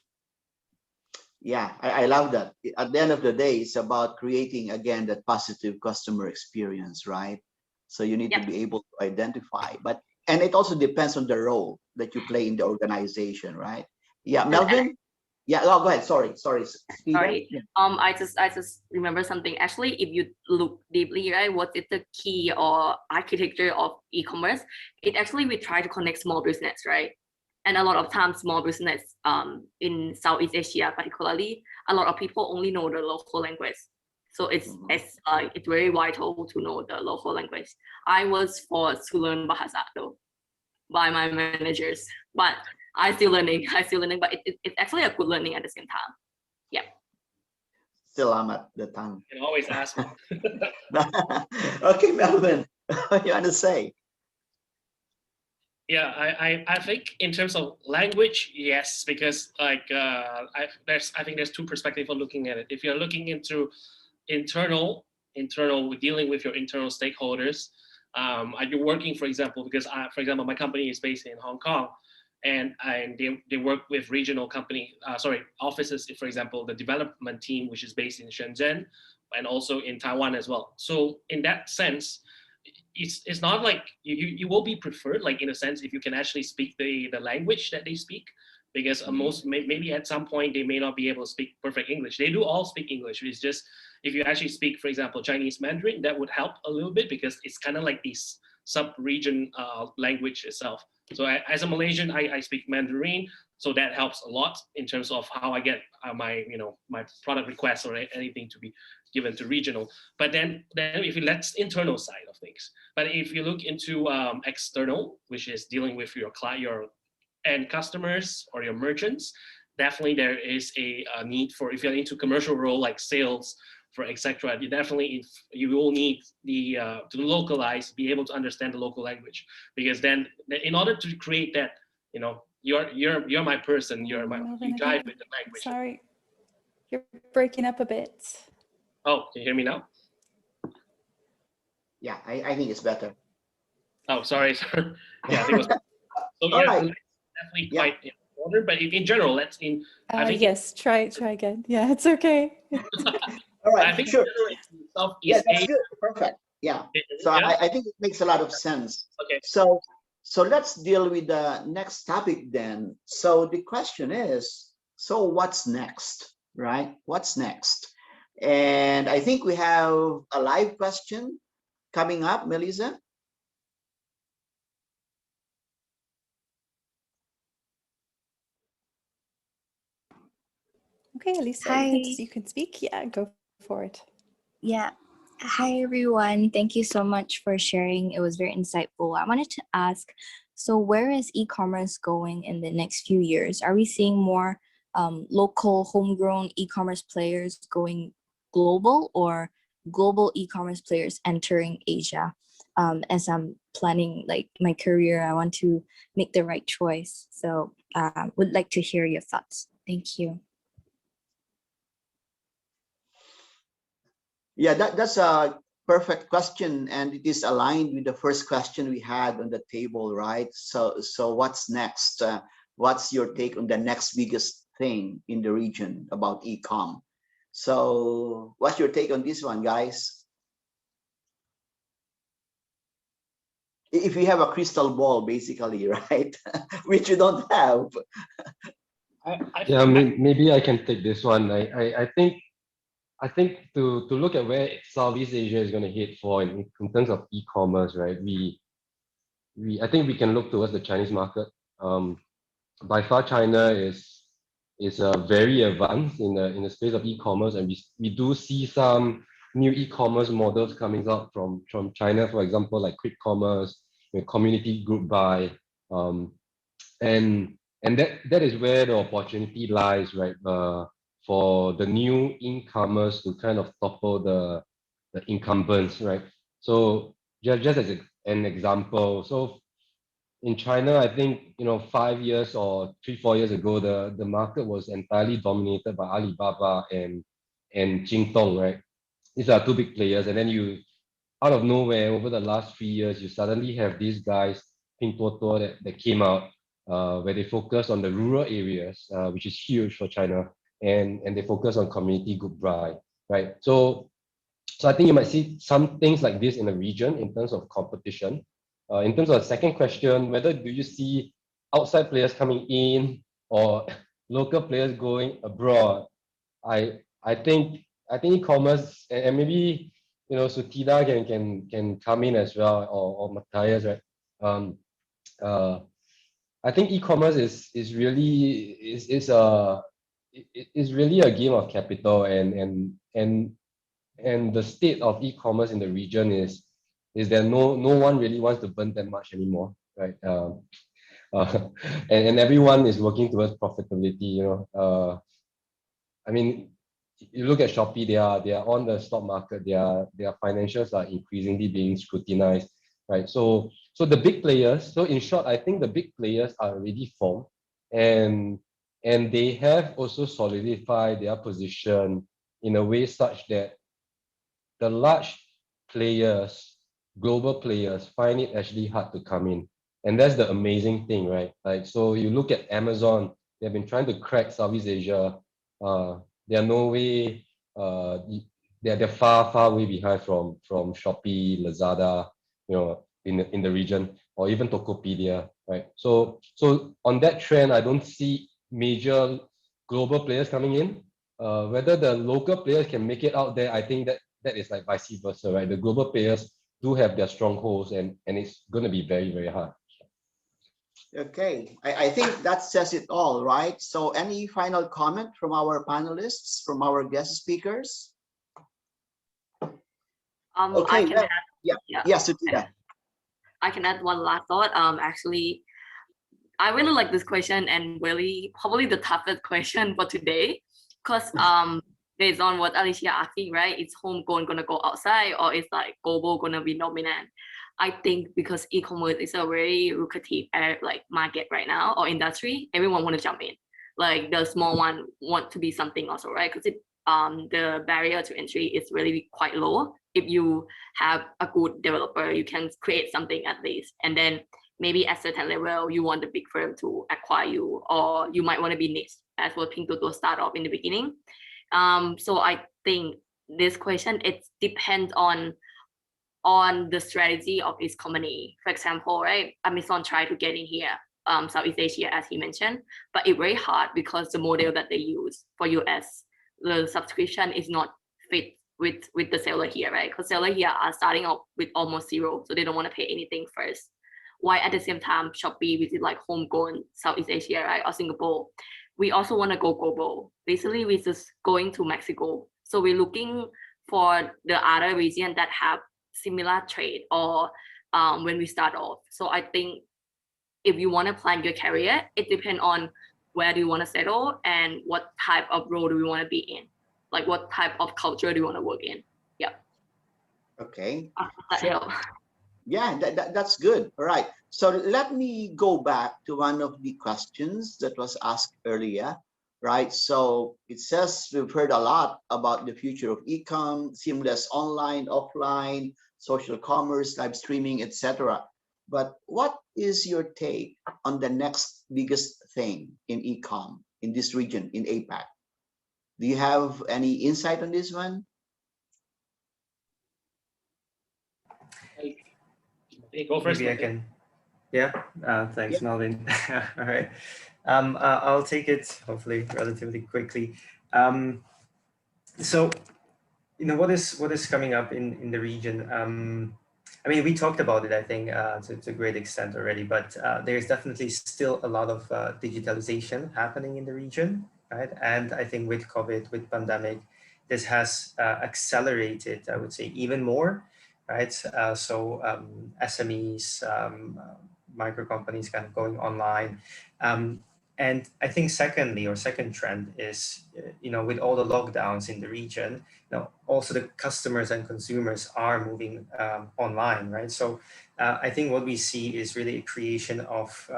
Yeah, I love that. At the end of the day, it's about creating, again, that positive customer experience, right? So you need to be able to identify, and it also depends on the role that you play in the organization, right? Yeah, Melvin? Yeah, oh, go ahead. Sorry. Sorry. Yeah. I just remember something. Actually, if you look deeply, right, what is the key or architecture of e-commerce? It actually, we try to connect small business, right? And a lot of times, small business in Southeast Asia, particularly, a lot of people only know the local language. So it's very vital to know the local language. I was forced to learn Bahasa though by my managers, but I'm still learning. But it's actually a good learning at the same time. Yeah. Still, I'm at the tongue. You can always ask me. Okay, Melvin, what you want to say? Yeah, I think in terms of language, yes, because like I think there's two perspectives of looking at it. If you're looking into internal dealing with your internal stakeholders, are you working, for example, because for example, my company is based in Hong Kong, and they work with regional offices, for example, the development team, which is based in Shenzhen and also in Taiwan as well. So in that sense, it's not like you will be preferred, like in a sense, if you can actually speak the language that they speak, because maybe at some point they may not be able to speak perfect English. They do all speak English. It's just if you actually speak, for example, Chinese Mandarin, that would help a little bit because it's kind of like this sub-region language itself. So as a Malaysian, I speak Mandarin, so that helps a lot in terms of how I get my product requests or anything to be given to regional. But then if you that's internal side of things. But if you look into external, which is dealing with your client, your end customers or your merchants, definitely there is a need for, if you're into commercial role like sales, for etc. You will need to localize, be able to understand the local language, because then in order to create that, you're my person, you drive with the language. Sorry, you're breaking up a bit. Oh, can you hear me now? Yeah, I think it's better. Oh, sorry. Yeah, I think it was. So yeah, Right. definitely quite important. But in general, I think yes, try again. Yeah, it's okay. All right, I think sure. Southeast that's Asia. good. Perfect. Yeah. So Yeah. I think it makes a lot of sense. Okay. So let's deal with the next topic then. So the question is, so what's next, right? What's next? And I think we have a live question coming up, Melissa. Okay, Elisa, Hi. you can speak. Yeah, go for it. Yeah. Hi, everyone. Thank you so much for sharing. It was very insightful. I wanted to ask, so where is e-commerce going in the next few years? Are we seeing more local homegrown e-commerce players going global, or global e-commerce players entering Asia? As I'm planning like my career, I want to make the right choice. So would like to hear your thoughts. Thank you. Yeah, that's a perfect question, and it is aligned with the first question we had on the table, right? So what's next? What's your take on the next biggest thing in the region about e-com? So what's your take on this one, guys? If you have a crystal ball, basically, right? Which you don't have. Yeah, maybe I can take this one. I think to look at where Southeast Asia is going to head for in terms of e-commerce, right? I think we can look towards the Chinese market. By far, China is very advanced in the space of e-commerce, and we do see some new e-commerce models coming out from China, for example, like quick commerce, community group buy, and that is where the opportunity lies, right? For the new incomers to kind of topple the incumbents, right? So just as an example, so in China, I think 5 years or 3-4 years ago, the market was entirely dominated by Alibaba and and Jingdong, right? These are two big players, and then you, out of nowhere, over the last 3 years, you suddenly have these guys, Pinduoduo, that came out, where they focus on the rural areas, which is huge for China, and they focus on community group buy, right? So I think you might see some things like this in the region in terms of competition. In terms of the second question, whether do you see outside players coming in or local players going abroad? I think e-commerce, and maybe Suthida can come in as well, or Matthias, right? I think e-commerce is really is really a game of capital, and the state of e-commerce in the region is that no one really wants to burn that much anymore, right? And everyone is working towards profitability. I mean, you look at Shopee, they are on the stock market. Their financials are increasingly being scrutinized, right? So the big players. So in short, I think the big players are already formed, and they have also solidified their position in a way such that the large players, global players, find it actually hard to come in. And that's the amazing thing, right? Like, so you look at Amazon, they've been trying to crack Southeast Asia. They are no way, they're far way behind from Shopee, Lazada, in the region, or even Tokopedia, right? So on that trend, I don't see major global players coming in. Whether the local players can make it out there, I think that is like vice versa, right? The global players do have their strongholds, and it's going to be very, very hard. Okay, I think that says it all, right? So any final comment from our panelists, from our guest speakers? Okay, I can add, yes, Suthida. I can add one last thought. Actually, I really like this question, and really probably the toughest question for today, because based on what Alicia asking, right? It's homegrown gonna go outside, or it's like global gonna be dominant? I think because e-commerce is a very lucrative like market right now, or industry, everyone want to jump in. Like the small one want to be something also, right? Because the barrier to entry is really quite low. If you have a good developer, you can create something at least, and then maybe at certain level you want the big firm to acquire you, or you might want to be niche, as what Pinduoduo start off in the beginning. So I think this question, it depends on the strategy of each company. For example, right, Amazon tried to get in here, Southeast Asia, as he mentioned, but it's very hard because the model that they use for US, the subscription is not fit with the seller here, right? Because seller here are starting off with almost zero, so they don't want to pay anything first. While at the same time, Shopee, which is like homegrown Southeast Asia, right, or Singapore, we also want to go global. Basically, we're just going to Mexico. So we're looking for the other region that have similar trade, or when we start off. So I think if you want to plan your career, it depends on where do you want to settle and what type of role do you want to be in, like what type of culture do you want to work in. Yeah. Okay. That helps. Yeah, that's good. All right. So let me go back to one of the questions that was asked earlier, right? So it says we've heard a lot about the future of e-com, seamless online, offline, social commerce, live streaming, etc. But what is your take on the next biggest thing in e-com in this region, in APAC? Do you have any insight on this one? Go first. Maybe I can. Yeah, thanks, Melvin. All right. I'll take it hopefully relatively quickly. So, what is coming up in the region? I mean, we talked about it, I think, to a great extent already, but there's definitely still a lot of digitalization happening in the region, right? And I think with COVID, with pandemic, this has accelerated, I would say, even more, right? So SMEs, micro companies kind of going online. And I think second trend is, with all the lockdowns in the region, also the customers and consumers are moving online, right? So I think what we see is really a creation of,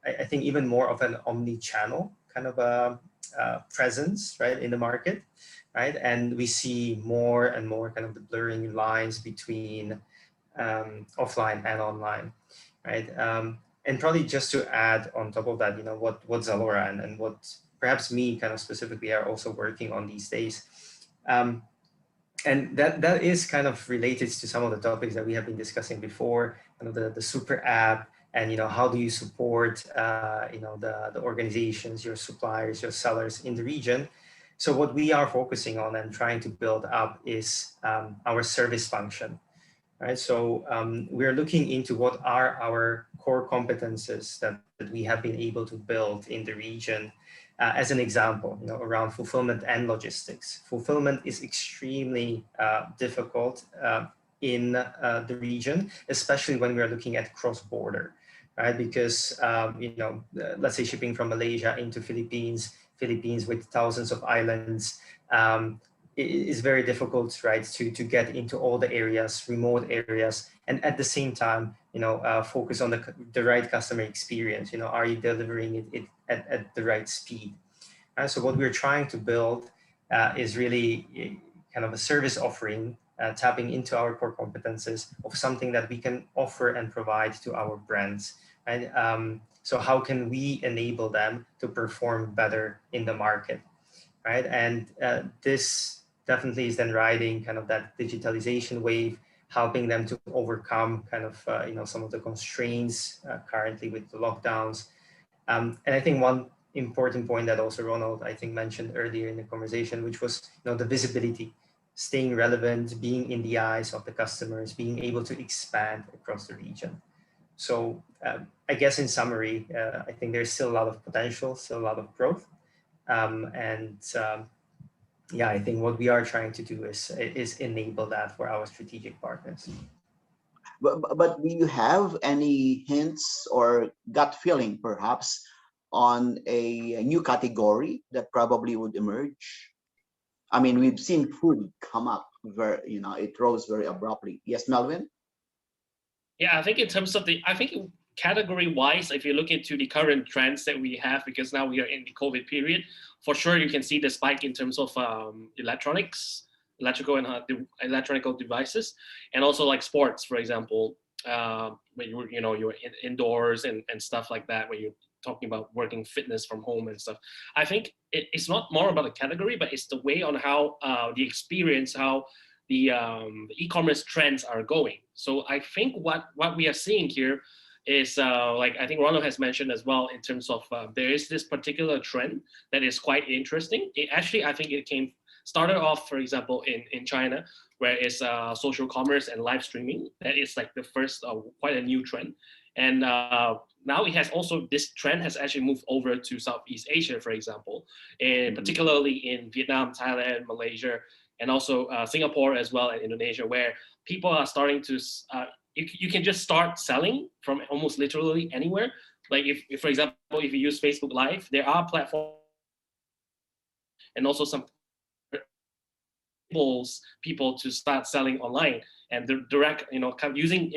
I think even more of an omni-channel kind of presence, right, in the market, right? And we see more and more kind of the blurring lines between offline and online, right? And probably just to add on top of that, what Zalora and what perhaps me kind of specifically are also working on these days. And that is kind of related to some of the topics that we have been discussing before, the super app, and how do you support the organizations, your suppliers, your sellers in the region. So what we are focusing on and trying to build up is our service function, right? So we're looking into what are our core competences that we have been able to build in the region. As an example, around fulfillment and logistics. Fulfillment is extremely difficult in the region, especially when we are looking at cross-border, right? Because let's say shipping from Malaysia into Philippines with thousands of islands, it is very difficult, right, to get into all the areas, remote areas, and at the same time, focus on the right customer experience. Are you delivering it at the right speed? So what we're trying to build is really kind of a service offering, tapping into our core competences of something that we can offer and provide to our brands. And so how can we enable them to perform better in the market, right? And this definitely is then riding kind of that digitalization wave, helping them to overcome kind of some of the constraints currently with the lockdowns. And I think one important point that also Ronald, I think, mentioned earlier in the conversation, which was the visibility, staying relevant, being in the eyes of the customers, being able to expand across the region. So I guess in summary, I think there's still a lot of potential, still a lot of growth. Yeah, I think what we are trying to do is enable that for our strategic partners. But do you have any hints or gut feeling, perhaps, on a new category that probably would emerge? I mean, we've seen food come up very, it rose very abruptly. Yes, Melvin? Yeah, I think in terms of category-wise, if you look into the current trends that we have, because now we are in the COVID period, for sure you can see the spike in terms of electrical and electronical devices, and also like sports, for example, when you're indoors and stuff like that, where you're talking about working fitness from home and stuff. I think it's not more about the category, but it's the way on how the experience, how the e-commerce trends are going. So I think what we are seeing here is like I think Ronald has mentioned as well, in terms of there is this particular trend that is quite interesting. I think it started off, for example, in China, where it's social commerce and live streaming. That is like the first quite a new trend. And now this trend has actually moved over to Southeast Asia, for example, and particularly in Vietnam, Thailand, Malaysia, and also Singapore as well, and Indonesia, where people are starting to, you can just start selling from almost literally anywhere. Like if, for example, if you use Facebook Live, there are platforms and also some people to start selling online, and the direct, using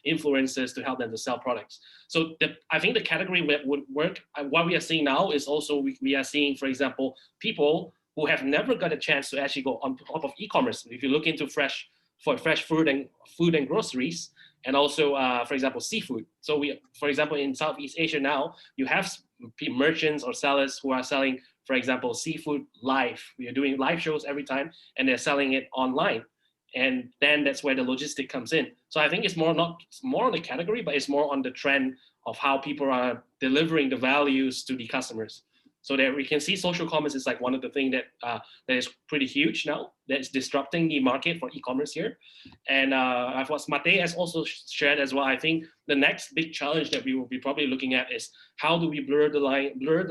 influencers to help them to sell products. So I think the category would work. What we are seeing now is also we are seeing, for example, people who have never got a chance to actually go on top of e-commerce. If you look into fresh food and groceries, and also, for example, seafood. So for example, in Southeast Asia now, you have merchants or sellers who are selling, for example, seafood live. We are doing live shows every time, and they're selling it online. And then that's where the logistic comes in. So I think it's not more on the category, but it's more on the trend of how people are delivering the values to the customers. So that we can see social commerce is like one of the things that is pretty huge now, that's disrupting the market for e-commerce here. And what Matej has also shared as well, I think the next big challenge that we will be probably looking at is how do we blur the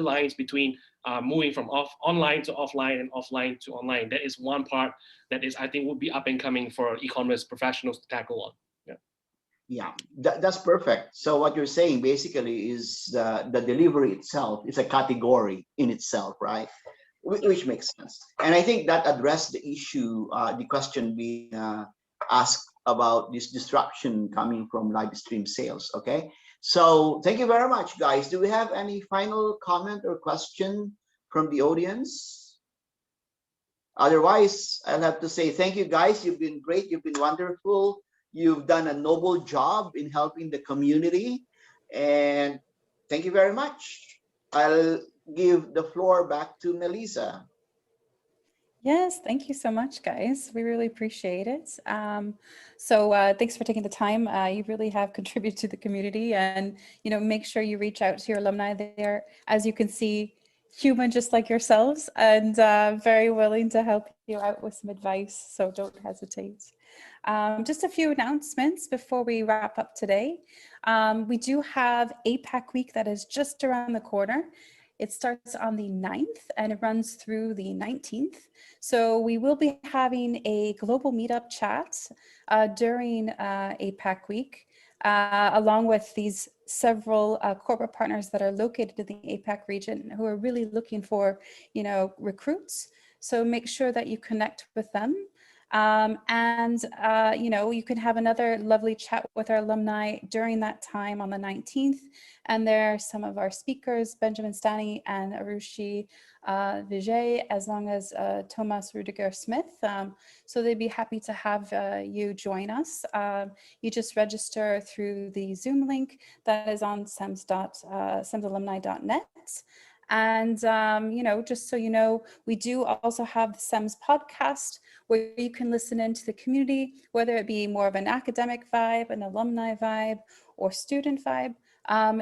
lines between moving from online to offline and offline to online. That is one part that I think would be up and coming for e-commerce professionals to tackle on. Yeah, that's perfect. So what you're saying basically is the delivery itself is a category in itself, right? Which makes sense. And I think that addressed the issue, the question being asked about this disruption coming from live stream sales, okay? So thank you very much, guys. Do we have any final comment or question from the audience? Otherwise, I'll have to say thank you, guys. You've been great. You've been wonderful. You've done a noble job in helping the community. And thank you very much. I'll give the floor back to Melissa. Yes, thank you so much, guys. We really appreciate it. Thanks for taking the time. You really have contributed to the community, and make sure you reach out to your alumni. There, as you can see, human just like yourselves, and very willing to help you out with some advice. So don't hesitate. Just a few announcements before we wrap up today. We do have APAC week that is just around the corner. It starts on the 9th and it runs through the 19th. So we will be having a global meetup chat during APAC week, along with these several corporate partners that are located in the APAC region who are really looking for, recruits. So make sure that you connect with them. You can have another lovely chat with our alumni during that time on the 19th. And there are some of our speakers, Benjamin Stanley and Arushi Vijay, as long as Thomas Rudiger Smith. So they'd be happy to have you join us. You just register through the Zoom link that is on CEMSalumni.net. And, just so you know, we do also have the CEMS podcast where you can listen into the community, whether it be more of an academic vibe, an alumni vibe, or student vibe.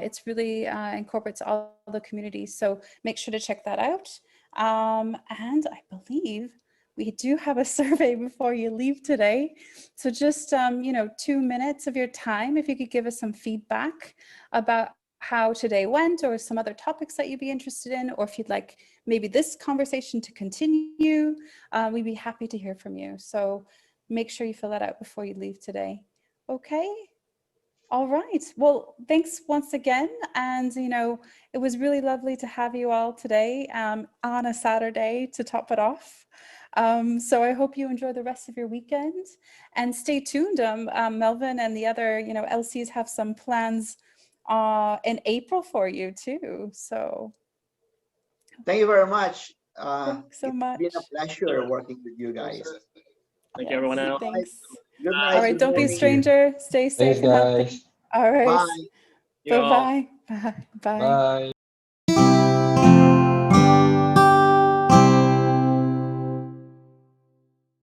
It's really incorporates all the communities. So make sure to check that out. And I believe we do have a survey before you leave today. So just, 2 minutes of your time, if you could give us some feedback about how today went, or some other topics that you'd be interested in, or if you'd like maybe this conversation to continue, we'd be happy to hear from you. So make sure you fill that out before you leave today. Okay. All right. Well, thanks once again. And, it was really lovely to have you all today on a Saturday to top it off. So I hope you enjoy the rest of your weekend and stay tuned. Melvin and the other, LCs have some plans in April for you too. So Thank you very much. thanks so much. It's been a pleasure working with you guys. Thank you, everyone else. Thanks. Good night. All right, Good don't be a morning. stranger. Stay safe Thanks, and healthy. guys. All right. You all. Bye-bye. Bye. Bye.